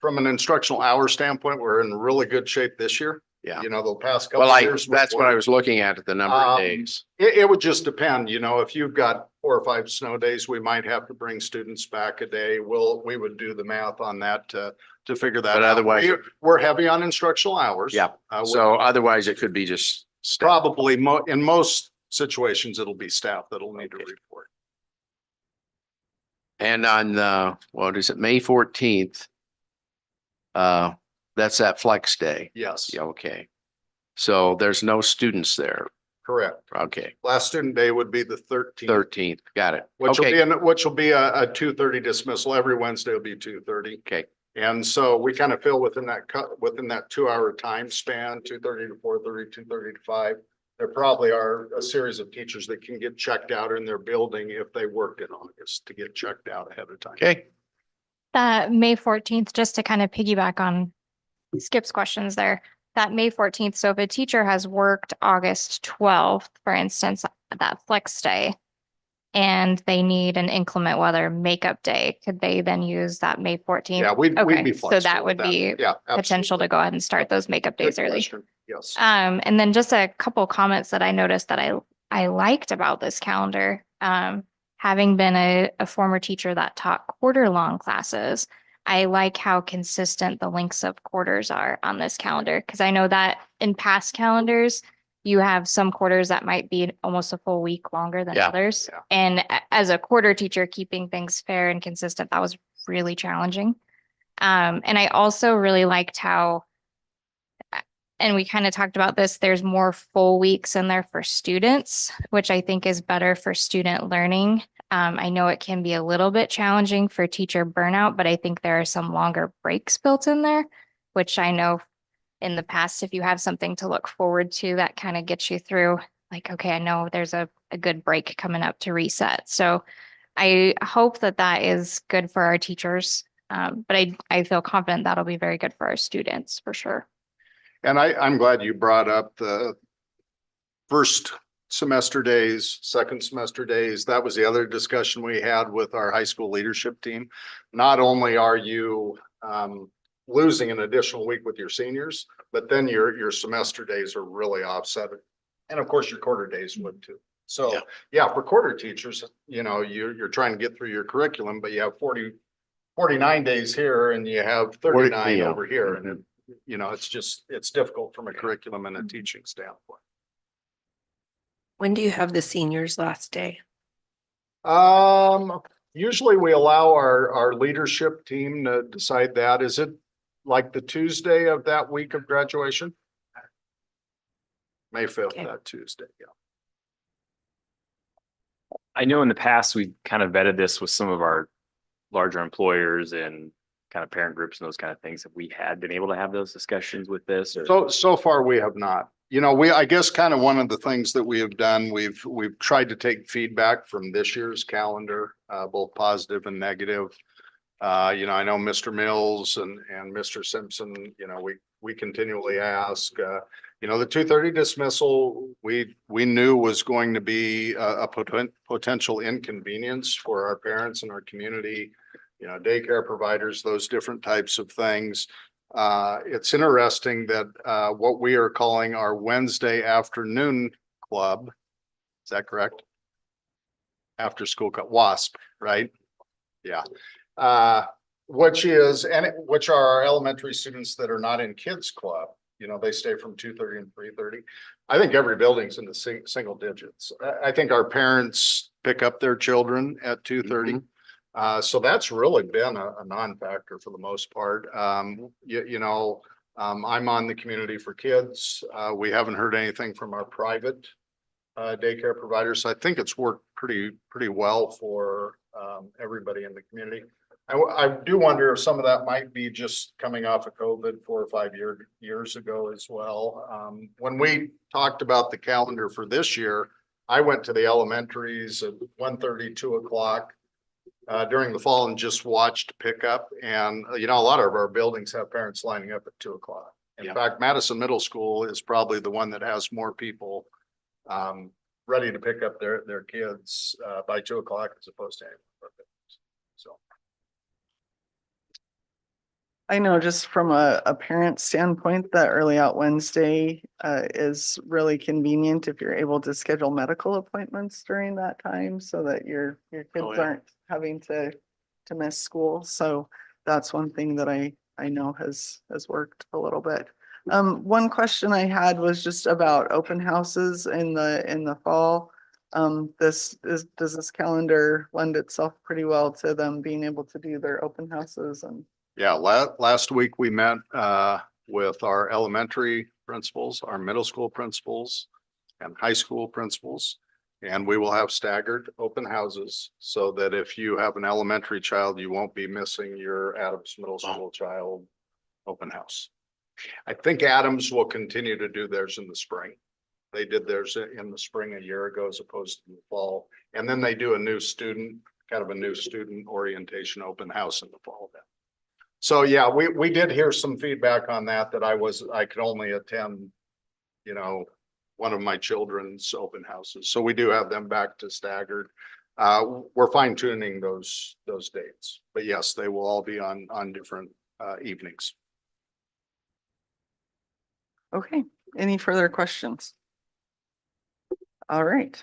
from an instructional hour standpoint, we're in really good shape this year. Yeah. You know, the past couple Well, of years. that's what I was looking at the number of days. It would just depend, you know, if you've got 4 or 5 snow days, we might have to bring students back a day. We would do the math on that to figure that But out. otherwise- We're heavy on instructional hours. Yeah. So otherwise it could be just probably in most situations, it'll be staff that'll need to report. And on what is it, May 14th? That's that flex day. Yes. Yeah, okay. So there's no students there. Correct. Okay, Last student day would be the 13th. 13th, got it. Which will Okay, be a 2:30 dismissal. Every Wednesday will be 2:30. okay, And so we kind of feel within that 2 hour time span, 2:30 to 4:30, 2:30 to 5. There probably are a series of teachers that can get checked out in their building if they worked in August to get checked out ahead of time. okay. That May 14th, just to kind of piggyback on Skip's questions there, that May 14th. So if a teacher has worked August 12th, for instance, that flex day, and they need an inclement weather makeup day, could they then use that May 14th? Yeah, we'd Okay, be so flexible that would with be Yeah, potential absolutely. to go ahead and start those makeup Good days early. question. Yes. And then just a couple comments that I noticed that I liked about this calendar. Having been a former teacher that taught quarter-long classes, I like how consistent the lengths of quarters are on this calendar, because I know that in past calendars, you have some quarters that might be almost a full week longer than Yeah, others. yeah. And as a quarter teacher, keeping things fair and consistent, that was really challenging. And I also really liked how, and we kind of talked about this, there's more full weeks in there for students, which I think is better for student learning. I know it can be a little bit challenging for teacher burnout, but I think there are some longer breaks built in there, which I know in the past, if you have something to look forward to, that kind of gets you through, like, okay, I know there's a good break coming up to reset. So I hope that that is good for our teachers. But I feel confident that'll be very good for our students for sure. And I'm glad you brought up the first semester days, second semester days. That was the other discussion we had with our high school leadership team. Not only are you losing an additional week with your seniors, but then your semester days are really offset. And of course, your quarter days would too. So yeah, for quarter teachers, you're trying to get through your curriculum, but you have 49 days here and you have 39 over here. And it's difficult from a curriculum and a teaching standpoint. When do you have the seniors last day? Usually we allow our leadership team to decide that. Is it like the Tuesday of that week of graduation? May 5th, that Tuesday, yeah. I know in the past, we kind of vetted this with some of our larger employers and kind of parent groups and those kind of things. Have we had been able to have those discussions with this? Or? So far we have not. I guess kind of one of the things that we have done, we've tried to take feedback from this year's calendar, both positive and negative. I know Mr. Mills and Mr. Simpson, we continually ask, the 2:30 dismissal, we knew was going to be a potential inconvenience for our parents and our community, daycare providers, those different types of things. It's interesting that what we are calling our Wednesday afternoon club, is that correct? After school club, WASP, right? Yeah. Which are our elementary students that are not in kids club. They stay from 2:30 and 3:30. I think every building's in the single digits. I think our parents pick up their children at 2:30. So that's really been a non-factor for the most part. I'm on the community for kids. We haven't heard anything from our private daycare providers. So I think it's worked pretty well for everybody in the community. I do wonder if some of that might be just coming off of COVID 4 or 5 years ago as well. When we talked about the calendar for this year, I went to the elementaries at 1:30, 2 o'clock during the fall and just watched pickup. And, a lot of our buildings have parents lining up at 2 o'clock. In fact, Madison Middle School is probably the one that has more people ready to pick up their kids by 2 o'clock as opposed to anyone. So. I know just from a parent standpoint, that early out Wednesday is really convenient if you're able to schedule medical appointments during that time so that your kids aren't having to miss school. So that's one thing that I know has worked a little bit. One question I had was just about open houses in the fall. Does this calendar lend itself pretty well to them being able to do their open houses? And yeah, last week we met with our elementary principals, our middle school principals, and high school principals. And we will have staggered open houses so that if you have an elementary child, you won't be missing your Adams Middle School child open house. I think Adams will continue to do theirs in the spring. They did theirs in the spring a year ago as opposed to the fall. And then they do a new student, kind of a new student orientation open house in the fall. So yeah, we did hear some feedback on that, that I could only attend, you know, one of my children's open houses. So we do have them back to staggered. We're fine tuning those dates, but yes, they will all be on different evenings. Okay, any further questions? All right.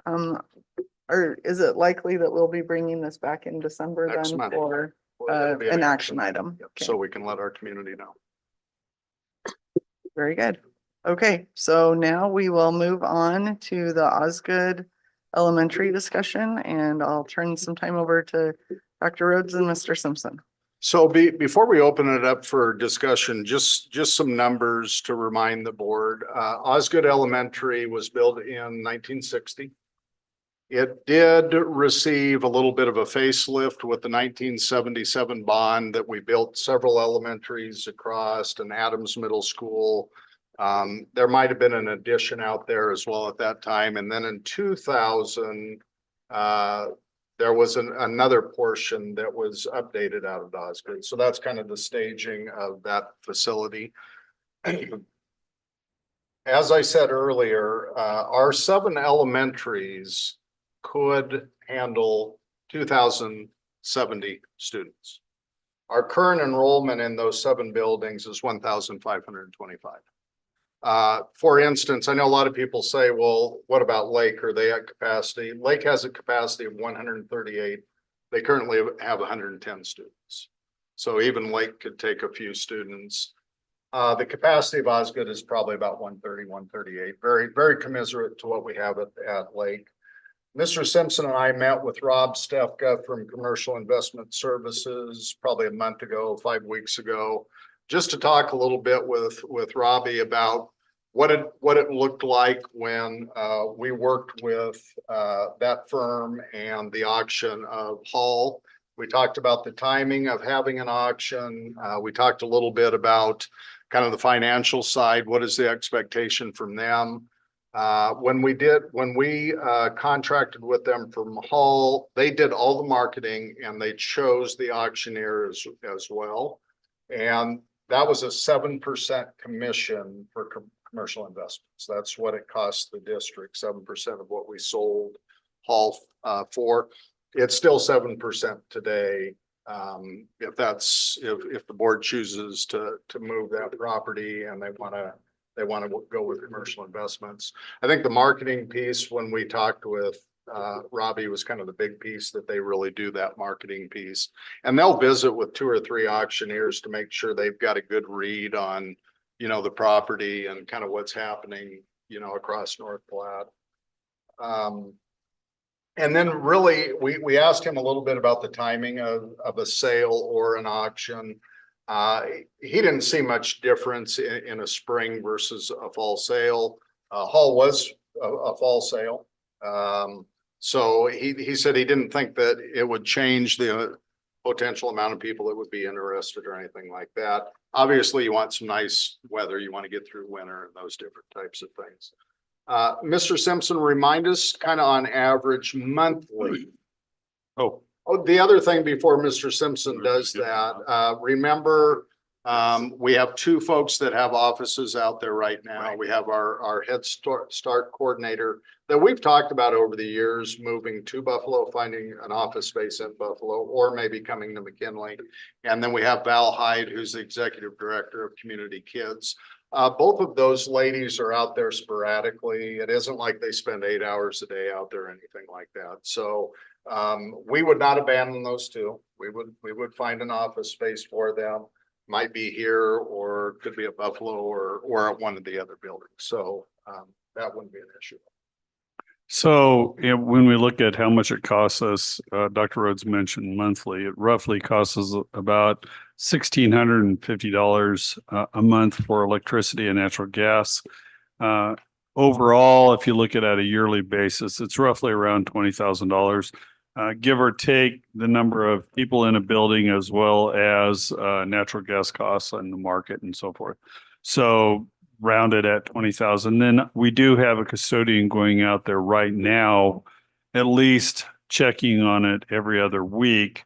Or is it likely that we'll be bringing this back in December Next then month. for It'll be an action item? Yep, Okay. so we can let our community know. Very good. Okay, so now we will move on to the Osgood Elementary discussion, and I'll turn some time over to Dr. Rhodes and Mr. Simpson. So before we open it up for discussion, just some numbers to remind the board. Osgood Elementary was built in 1960. It did receive a little bit of a facelift with the 1977 bond that we built several elementaries across and Adams Middle School. There might have been an addition out there as well at that time. And then in 2000, there was another portion that was updated out of Osgood. So that's kind of the staging of that facility. As I said earlier, our 7 elementaries could handle 2,070 students. Our current enrollment in those 7 buildings is 1,525. For instance, I know a lot of people say, well, what about Lake? Are they at capacity? Lake has a capacity of 138. They currently have 110 students. So even Lake could take a few students. The capacity of Osgood is probably about 130, 138. Very, very commiserate to what we have at Lake. Mr. Simpson and I met with Rob Stefka from Commercial Investment Services probably a month ago, 5 weeks ago, just to talk a little bit with Robbie about what it looked like when we worked with that firm and the auction of Hall. We talked about the timing of having an auction. We talked a little bit about kind of the financial side. What is the expectation from them? When we contracted with them from Hall, they did all the marketing and they chose the auctioneer as well. And that was a 7% commission for commercial investments. That's what it cost the district, 7% of what we sold Hall for. It's still 7% today. If the board chooses to move that property and they want to go with commercial investments. I think the marketing piece, when we talked with Robbie, was kind of the big piece, that they really do that marketing piece. And they'll visit with 2 or 3 auctioneers to make sure they've got a good read on, you know, the property and kind of what's happening, you know, across North Platte. And then really, we asked him a little bit about the timing of a sale or an auction. He didn't see much difference in a spring versus a fall sale. Hall was a fall sale. So he said he didn't think that it would change the potential amount of people that would be interested or anything like that. Obviously, you want some nice weather. You want to get through winter and those different types of things. Mr. Simpson, remind us kind of on average monthly. Oh, the other thing before Mr. Simpson does that, remember, we have 2 folks that have offices out there right now. We have our Head Start coordinator that we've talked about over the years, moving to Buffalo, finding an office space in Buffalo, or maybe coming to McKinley. And then we have Val Hyde, who's the executive director of Community Kids. Both of those ladies are out there sporadically. It isn't like they spend 8 hours a day out there or anything like that. So we would not abandon those 2. We would find an office space for them. Might be here or could be at Buffalo or at one of the other buildings. So that wouldn't be an issue. So when we look at how much it costs us, Dr. Rhodes mentioned monthly, it roughly costs us about $1,650 a month for electricity and natural gas. overall, if you look at it at a yearly basis, it's roughly around $20,000. Give or take the number of people in a building as well as natural gas costs on the market and so forth. So rounded at 20,000. Then we do have a custodian going out there right now, at least checking on it every other week.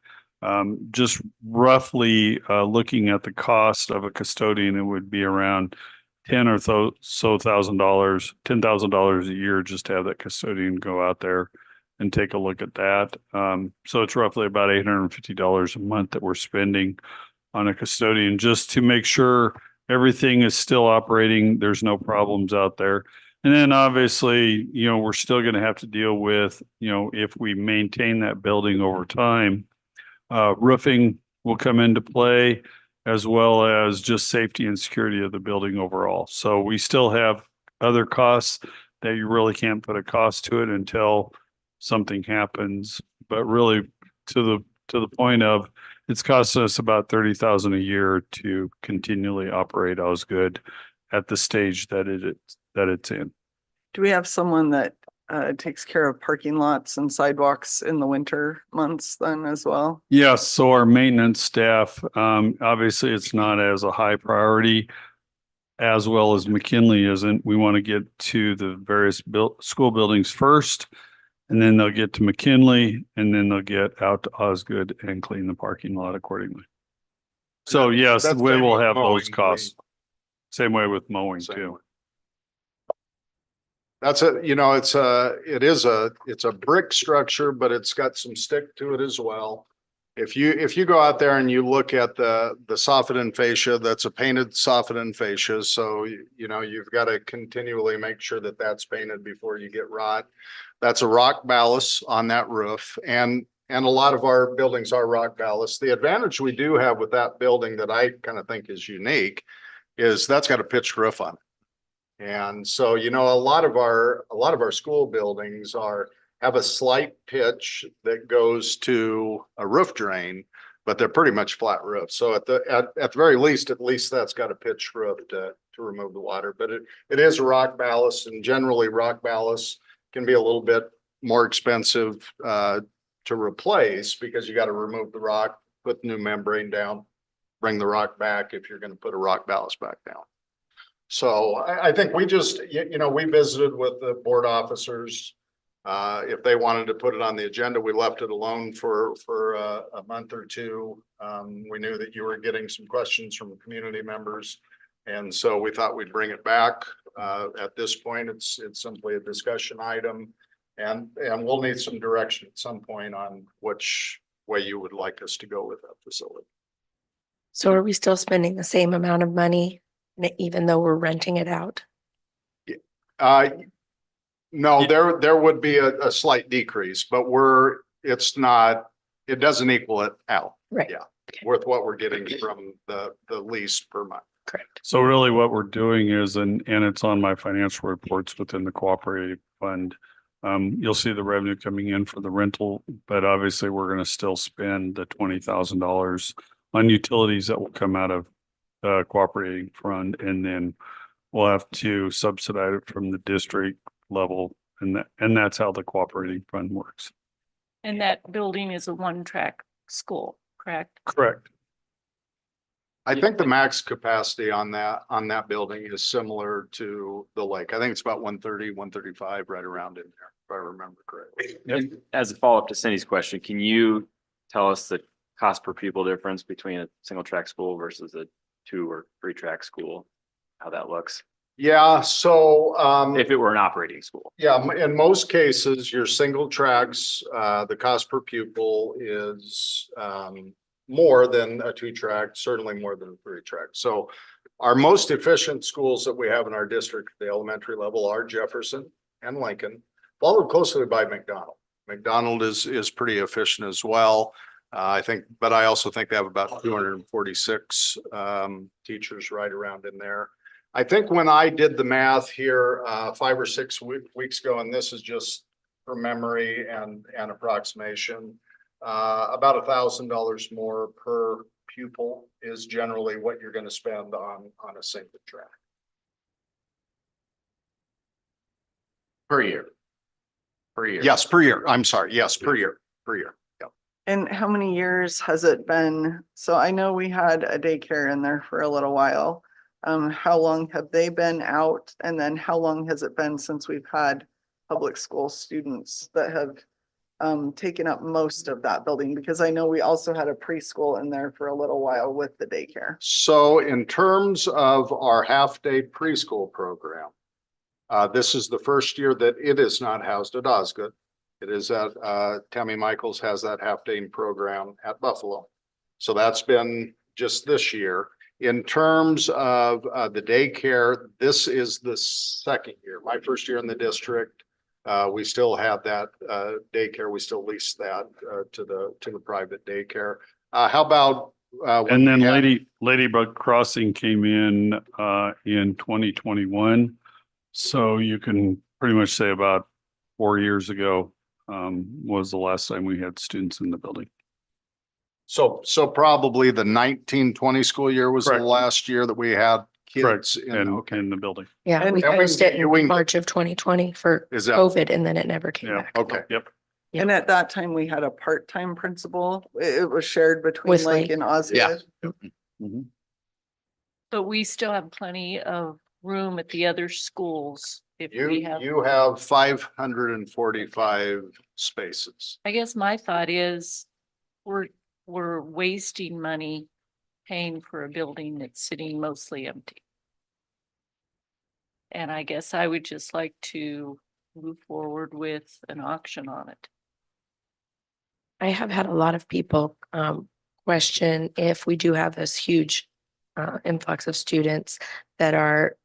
Just roughly looking at the cost of a custodian, it would be around $10,000 a year just to have that custodian go out there and take a look at that. So it's roughly about $850 a month that we're spending on a custodian just to make sure everything is still operating. There's no problems out there. And then obviously, we're still going to have to deal with, if we maintain that building over time, roofing will come into play, as well as just safety and security of the building overall. So we still have other costs that you really can't put a cost to it until something happens. But really, to the point of, it's costing us about $30,000 a year to continually operate Osgood at the stage that it's in. Do we have someone that takes care of parking lots and sidewalks in the winter months then as well? Yes, so our maintenance staff, obviously it's not as a high priority as well as McKinley isn't. We want to get to the various school buildings first, and then they'll get to McKinley, and then they'll get out to Osgood and clean the parking lot accordingly. So yes, we will have those costs. Same way with mowing too. That's it's a brick structure, but it's got some stick to it as well. If you go out there and you look at the soffit and fascia, that's a painted soffit and fascia. So, you've got to continually make sure that that's painted before you get rot. That's a rock ballast on that roof. And a lot of our buildings are rock ballast. The advantage we do have with that building that I kind of think is unique is that's got a pitched roof on it. And so, a lot of our school buildings have a slight pitch that goes to a roof drain, but they're pretty much flat roofs. So at the very least, at least that's got a pitched roof to remove the water. But it is a rock ballast, and generally rock ballast can be a little bit more expensive to replace because you got to remove the rock, put new membrane down, bring the rock back if you're going to put a rock ballast back down. So I think we just, we visited with the board officers. If they wanted to put it on the agenda, we left it alone for a month or two. We knew that you were getting some questions from community members. And so we thought we'd bring it back. At this point, it's simply a discussion item. And we'll need some direction at some point on which way you would like us to go with that facility. So are we still spending the same amount of money even though we're renting it out? No, there would be a slight decrease, but it doesn't equal it out. Right. Yeah. Worth what we're getting from the lease per month. Correct. So really what we're doing is, and it's on my financial reports within the cooperative fund, you'll see the revenue coming in for the rental, but obviously we're going to still spend the $20,000 on utilities that will come out of cooperating fund, and then we'll have to subsidize it from the district level, and that's how the cooperating fund works. And that building is a one-track school, correct? Correct. I think the max capacity on that building is similar to the lake. I think it's about 130, 135, right around in there, if I remember correctly. And as a follow-up to Cindy's question, can you tell us the cost per pupil difference between a single track school versus a 2 or 3 track school, how that looks? Yeah, so if it were an operating school. Yeah, in most cases, your single tracks, the cost per pupil is more than a 2-track, certainly more than a 3-track. So our most efficient schools that we have in our district at the elementary level are Jefferson and Lincoln, followed closely by McDonald. McDonald is pretty efficient as well. But I also think they have about 246 teachers right around in there. I think when I did the math here 5 or 6 weeks ago, and this is just from memory and approximation, about $1,000 more per pupil is generally what you're going to spend on a single track. Per year. Per year. Yes, per year. I'm sorry. Yes, per year, per year. Yep. And how many years has it been? So I know we had a daycare in there for a little while. How long have they been out? And then how long has it been since we've had public school students that have taken up most of that building? Because I know we also had a preschool in there for a little while with the daycare. So in terms of our half-day preschool program, this is the first year that it is not housed at Osgood. It is at, Tammy Michaels has that half-day program at Buffalo. So that's been just this year. In terms of the daycare, this is the second year. My first year in the district, we still have that daycare. We still lease that to the private daycare. How about And then Ladybug Crossing came in 2021. So you can pretty much say about 4 years ago was the last time we had students in the building. So probably the 19-20 school year was the Correct. last year that we had Correct. kids In the building. Yeah, And- we and closed it in we- March of 2020 for Is that- COVID, and then it never came Yeah. back. Okay. Yep. Yeah. And at that time, we had a part-time principal. It was shared between With Lake Lake. and Osgood. Yeah. But we still have plenty of room at the other schools if we have. You have 545 spaces. I guess my thought is we're wasting money paying for a building that's sitting mostly empty. And I guess I would just like to move forward with an auction on it. I have had a lot of people question if we do have this huge influx of students that are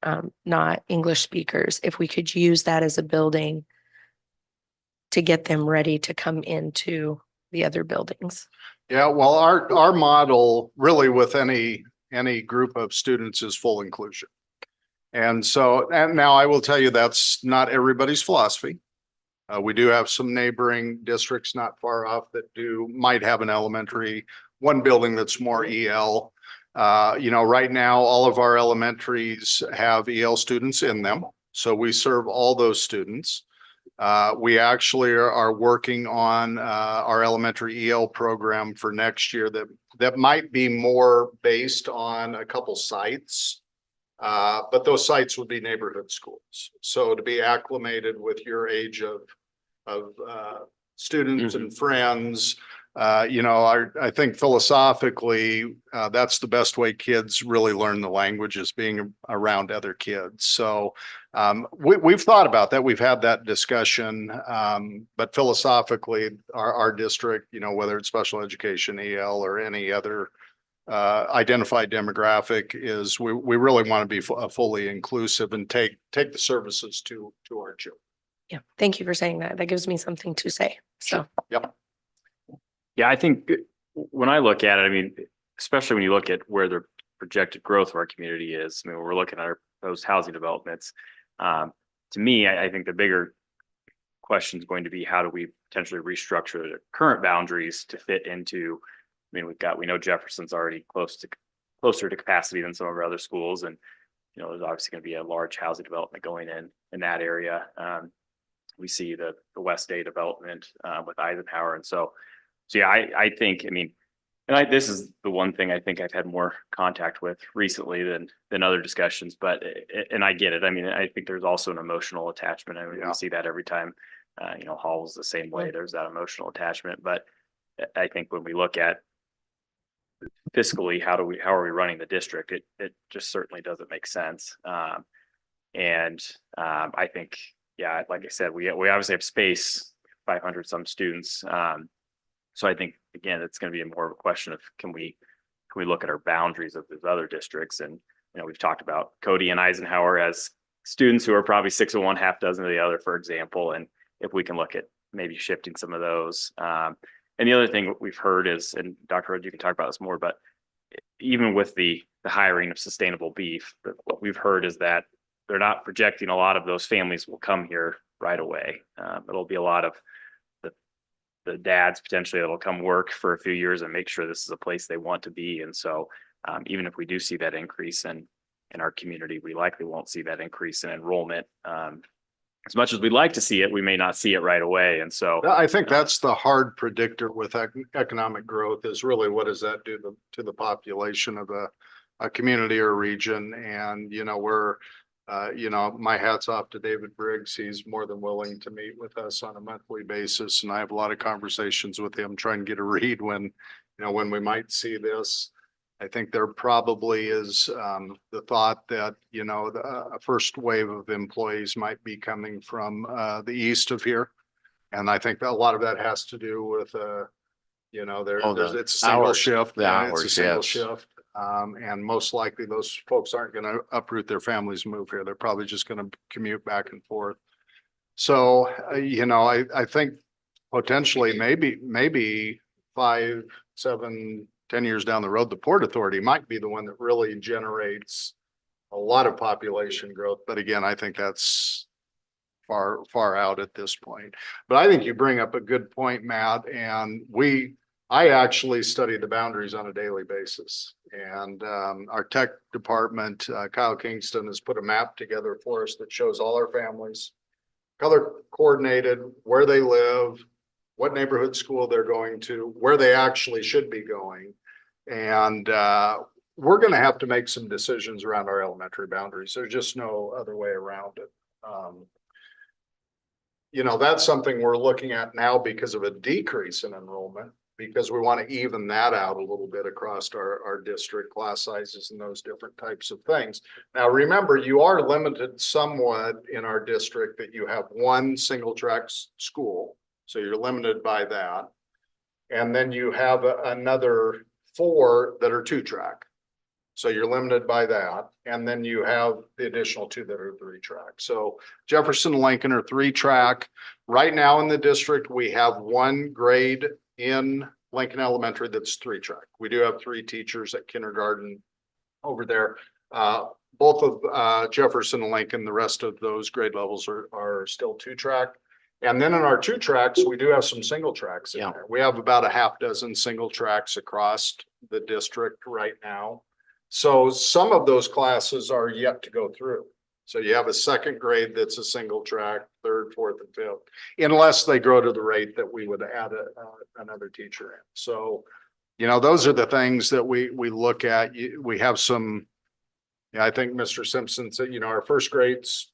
not English speakers, if we could use that as a building to get them ready to come into the other buildings. Yeah, well, our model really with any group of students is full inclusion. And so, and now I will tell you, that's not everybody's philosophy. We do have some neighboring districts not far off that might have an elementary, one building that's more EL. Right now, all of our elementaries have EL students in them. So we serve all those students. We actually are working on our elementary EL program for next year that might be more based on a couple sites. But those sites would be neighborhood schools. So to be acclimated with your age of students and friends, I think philosophically, that's the best way kids really learn the language is being around other kids. So we've thought about that. We've had that discussion. But philosophically, our district, whether it's special education, EL, or any other identified demographic, is we really want to be fully inclusive and take the services to our children. Yeah, thank you for saying that. That gives me something to say. So. Yep. Yeah, I think when I look at it, I mean, especially when you look at where the projected growth of our community is, I mean, when we're looking at our proposed housing developments, to me, I think the bigger question is going to be how do we potentially restructure the current boundaries to fit into, I mean, we know Jefferson's already closer to capacity than some of our other schools. And, there's obviously going to be a large housing development going in that area. We see the West Day development with Eisenhower. And so yeah, I think, I mean, and this is the one thing I think I've had more contact with recently than other discussions, but, and I get it. I mean, I think there's also an emotional attachment. I mean, we see that every time, Hall is the same way. There's that emotional attachment, but I think when we look at fiscally, how are we running the district? It just certainly doesn't make sense. And I think, yeah, like I said, we obviously have space, 500 some students. So I think, again, it's going to be more of a question of can we look at our boundaries of those other districts? And, we've talked about Cody and Eisenhower as students who are probably 6 of one, half dozen of the other, for example. And if we can look at maybe shifting some of those. And the other thing we've heard is, and Dr. Hood, you can talk about this more, but even with the hiring of sustainable beef, what we've heard is that they're not projecting a lot of those families will come here right away. It'll be a lot of the dads potentially that'll come work for a few years and make sure this is a place they want to be. And so even if we do see that increase in our community, we likely won't see that increase in enrollment as much as we'd like to see it, we may not see it right away. And so I think that's the hard predictor with economic growth is really what does that do to the population of a community or region? And, my hat's off to David Briggs. He's more than willing to meet with us on a monthly basis. And I have a lot of conversations with him trying to get a read when we might see this. I think there probably is the thought that, a first wave of employees might be coming from the east of here. And I think that a lot of that has to do with, it's a single shift. It's a single shift. And most likely those folks aren't going to uproot their families and move here. They're probably just going to commute back and forth. So, I think potentially maybe 5, 7, 10 years down the road, the Port Authority might be the one that really generates a lot of population growth. But again, I think that's far out at this point. But I think you bring up a good point, Matt, and I actually study the boundaries on a daily basis. And our tech department, Kyle Kingston, has put a map together for us that shows all our families, color coordinated, where they live, what neighborhood school they're going to, where they actually should be going. And we're going to have to make some decisions around our elementary boundaries. There's just no other way around it. That's something we're looking at now because of a decrease in enrollment, because we want to even that out a little bit across our district class sizes and those different types of things. Now, remember, you are limited somewhat in our district that you have one single track school. So you're limited by that. And then you have another 4 that are 2-track. So you're limited by that. And then you have the additional 2 that are 3-track. So Jefferson and Lincoln are 3-track. Right now in the district, we have 1 grade in Lincoln Elementary that's 3-track. We do have 3 teachers at kindergarten over there. Both of Jefferson and Lincoln, the rest of those grade levels are still 2-track. And then in our 2 tracks, we do have some single tracks in there. We have about a half dozen single tracks across the district right now. So some of those classes are yet to go through. So you have a 2nd grade that's a single track, 3rd, 4th, and 5th, unless they grow to the rate that we would add another teacher in. So, those are the things that we look at. We have some, I think Mr. Simpson said, our 1st grade's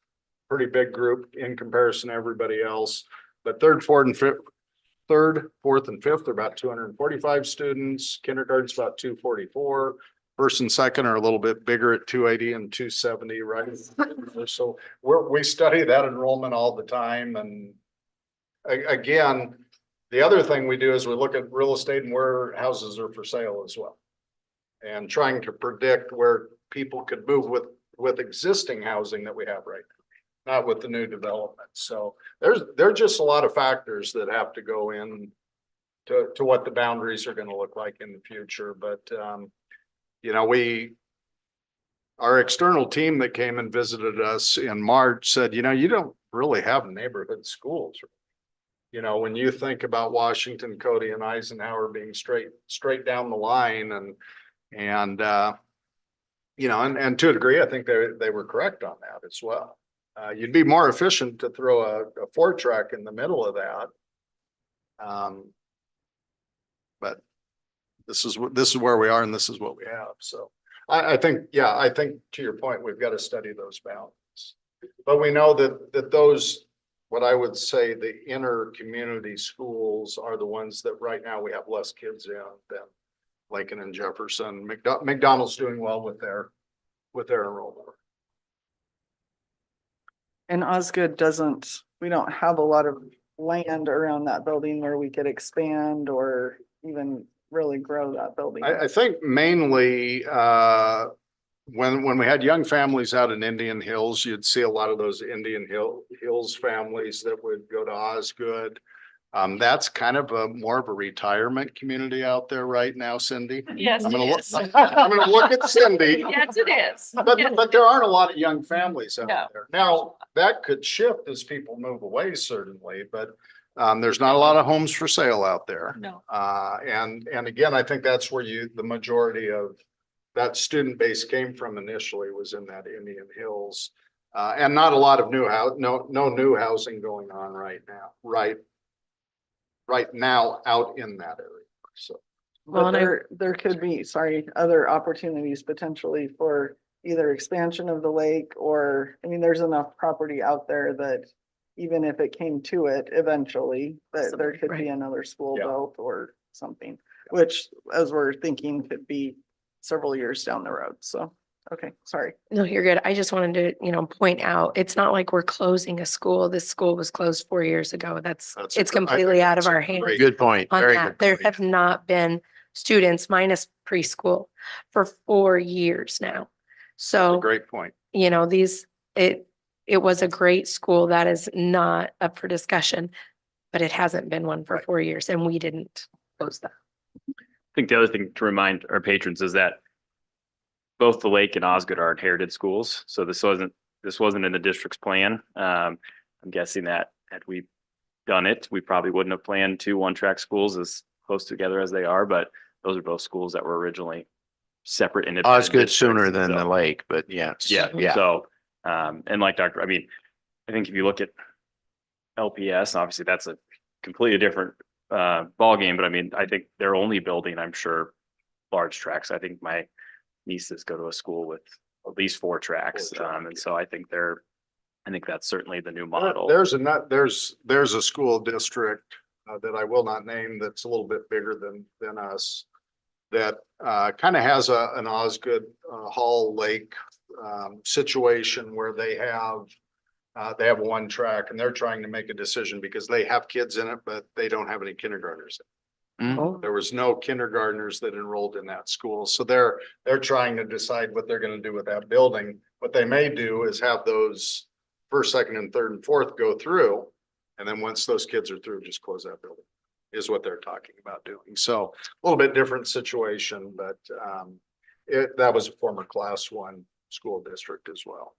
pretty big group in comparison to everybody else, but 3rd, 4th, and 5th are about 245 students. Kindergarten's about 244. 1st and 2nd are a little bit bigger at 280 and 270, right? So we study that enrollment all the time. And again, the other thing we do is we look at real estate and where houses are for sale as well, and trying to predict where people could move with existing housing that we have right now, not with the new development. So there's just a lot of factors that have to go in to what the boundaries are going to look like in the future. But our external team that came and visited us in March said, you don't really have neighborhood schools. When you think about Washington, Cody, and Eisenhower being straight down the line, and to a degree, I think they were correct on that as well. You'd be more efficient to throw a 4-track in the middle of that. But this is where we are, and this is what we have. So I think to your point, we've got to study those boundaries. But we know that those, what I would say, the inner community schools are the ones that right now we have less kids in than Lincoln and Jefferson. McDonald's doing well with their enrollment. And Osgood we don't have a lot of land around that building where we could expand or even really grow that building. I think mainly when we had young families out in Indian Hills, you'd see a lot of those Indian Hills families that would go to Osgood. That's kind of more of a retirement community out there right now, Cindy. Yes, I'm it gonna is. I'm gonna look at Cindy. Yes, it is. But there aren't a lot of young families out No. there. Now, that could shift as people move away, certainly, but there's not a lot of homes for sale out there. No. And again, I think that's where the majority of that student base came from initially, was in that Indian Hills. And not a lot of no new housing going on right now, right now out in that area. So. Well, But and there could be, sorry, other opportunities potentially for either expansion of the lake or, I mean, there's enough property out there that even if it came to it eventually, that there could be Right. another school Yeah. built or something, which as we're thinking could be several years down the road. So, okay, sorry. No, you're good. I just wanted to, point out, it's not like we're closing a school. This school was closed 4 years ago. It's completely out of our hands. Good point. On Very that. good There point. have not been students minus preschool for 4 years now. That's a So, great point. it was a great school. That is not up for discussion, but it hasn't been one for 4 years and we didn't close that. I think the other thing to remind our patrons is that both the Lake and Osgood are inherited schools. So this wasn't in the district's plan. I'm guessing that had we done it, we probably wouldn't have planned 2 one-track schools as close together as they are, but those are both schools that were originally separate. Osgood sooner than the lake, but yes. Yeah. Yeah. So, and like I think if you look at LPS, obviously that's a completely different ballgame, but I think they're only building, I'm sure, large tracks. I think my nieces go to a school with at least 4 tracks. And so I think that's certainly the new model. There's a school district that I will not name that's a little bit bigger than us that kind of has an Osgood Hall Lake situation where they have 1 track and they're trying to make a decision because they have kids in it, but they don't have any kindergartners. There was no kindergartners that enrolled in that school. So they're trying to decide what they're going to do with that building. What they may do is have those first, second, and third and fourth go through. And then once those kids are through, just close that building is what they're talking about doing. So a little bit different situation, but that was a former Class 1 school district as well.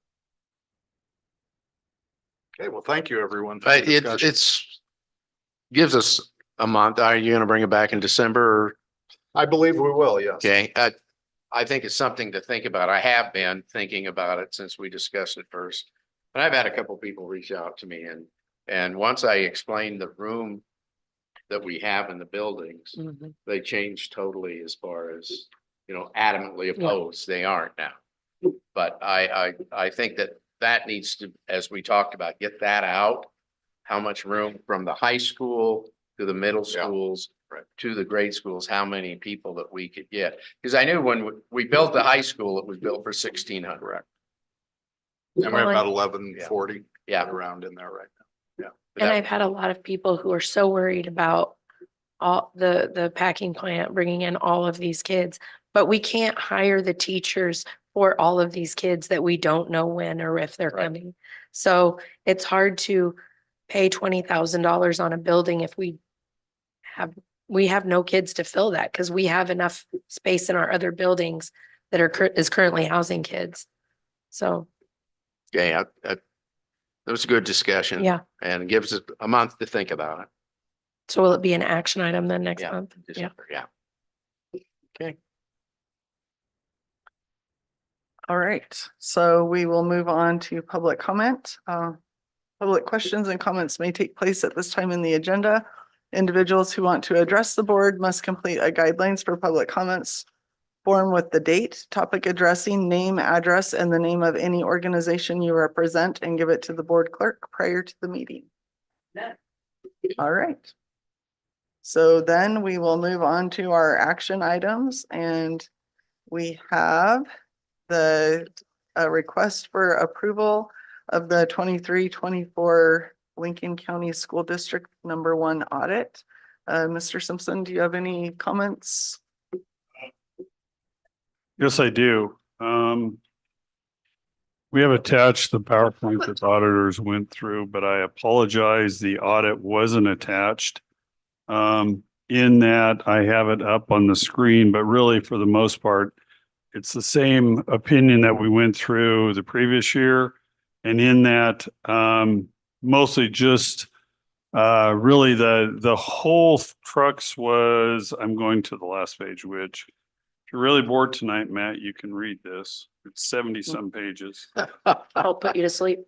Okay, well, thank you, everyone. For the discussion. It's gives us a month. Are you going to bring it back in December? Or? I believe we will, yes. Okay. I think it's something to think about. I have been thinking about it since we discussed it first. But I've had a couple people reach out to me and once I explained the room that we have in the buildings, they changed totally as far as, adamantly opposed. They aren't now. But I think that needs to, as we talked about, get that out. How much room from the high school to the middle schools, to the grade schools, how many people that we could get. Because I knew when we built the high school, it was built for 1,600. And we're about 1,140 around in there right now. And I've had a lot of people who are so worried about all the packing plant bringing in all of these kids, but we can't hire the teachers for all of these kids that we don't know when or if they're coming. So it's hard to pay $20,000 on a building if we have no kids to fill that because we have enough space in our other buildings that is currently housing kids. So. Okay, that was a good discussion. Yeah. And it gives us a month to think about it. So will it be an action item then next month? December, yeah. Okay. All right, so we will move on to public comment. Public questions and comments may take place at this time in the agenda. Individuals who want to address the board must complete a guidelines for public comments form with the date, topic addressing, name, address, and the name of any organization you represent and give it to the board clerk prior to the meeting. All right. So then we will move on to our action items and we have the request for approval of the 23-24 Lincoln County School District #1 audit. Mr. Simpson, do you have any comments? Yes, I do. We have attached the PowerPoint that the auditors went through, but I apologize, the audit wasn't attached. In that I have it up on the screen, but really for the most part, it's the same opinion that we went through the previous year. And in that, mostly just really the whole crux was, I'm going to the last page, which If you're really bored tonight, Matt, you can read this. It's 70 some pages. I'll put you to sleep.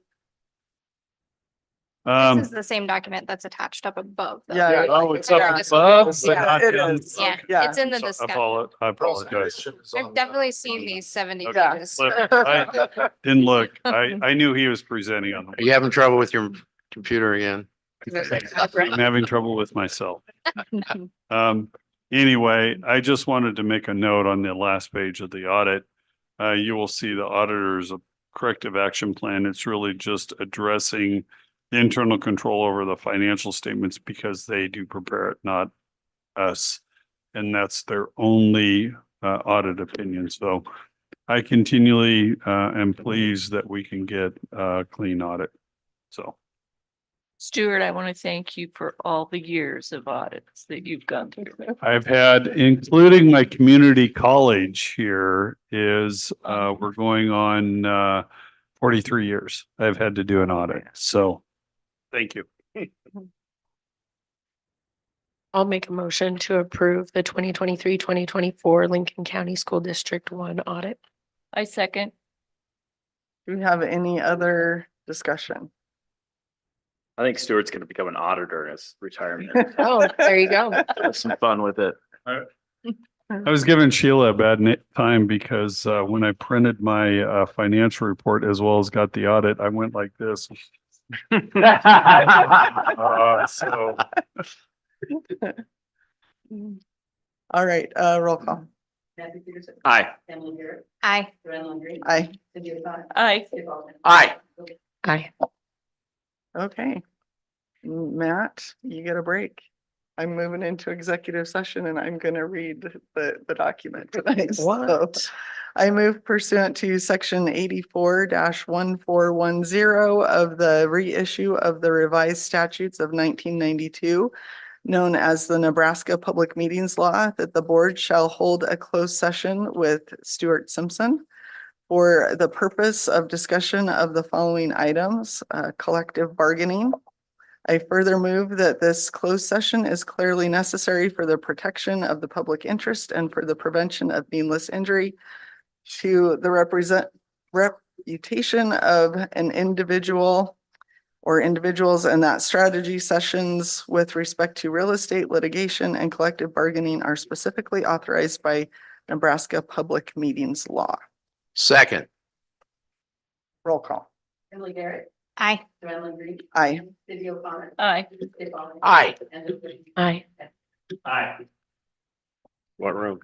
This is the same document that's attached up above. though. Yeah. Oh, it's Yeah, up this above, one. but not It down. is. Yeah, Yeah. it's in the So discussion. I apologize. I've definitely seen these 70 Okay. pages. Look, I didn't look. I knew he was presenting on Are you having trouble with your computer again? I'm having trouble with myself. Anyway, I just wanted to make a note on the last page of the audit. You will see the auditor's corrective action plan. It's really just addressing the internal control over the financial statements because they do prepare it, not us. And that's their only audit opinion. So I continually am pleased that we can get a clean audit. So. Stuart, I want to thank you for all the years of audits that you've gone through. I've had, including my community college here, is we're going on 43 years. I've had to do an audit. So thank you. I'll make a motion to approve the 2023-2024 Lincoln County School District 1 audit. I second. Do we have any other discussion? I think Stuart's gonna become an auditor in his retirement. Oh, there you go. Have some fun with it. I was giving Sheila a bad time because when I printed my financial report as well as got the audit, I went like this. So All right, roll call. Aye. Aye. Aye. Aye. Aye. Aye. Okay. Matt, you get a break. I'm moving into executive session and I'm gonna read the document tonight. So What? I move pursuant to section 84-1410 of the reissue of the revised statutes of 1992, known as the Nebraska Public Meetings Law, that the board shall hold a closed session with Stuart Simpson for the purpose of discussion of the following items, collective bargaining. I further move that this closed session is clearly necessary for the protection of the public interest and for the prevention of needless injury to the reputation of an individual or individuals, and that strategy sessions with respect to real estate litigation and collective bargaining are specifically authorized by Nebraska Public Meetings Law. Second. Roll call. Aye. Aye. Aye. Aye. Aye. Aye. What room?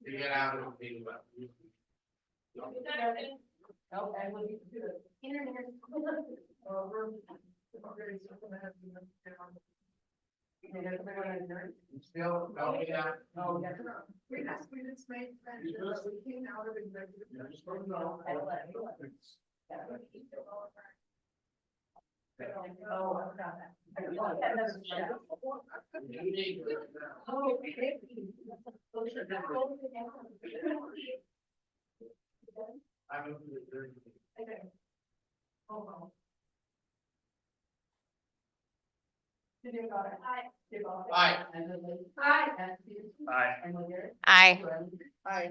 To get out of the. Still, no, yeah, no. We just made. We came out of Aye. Aye. Aye.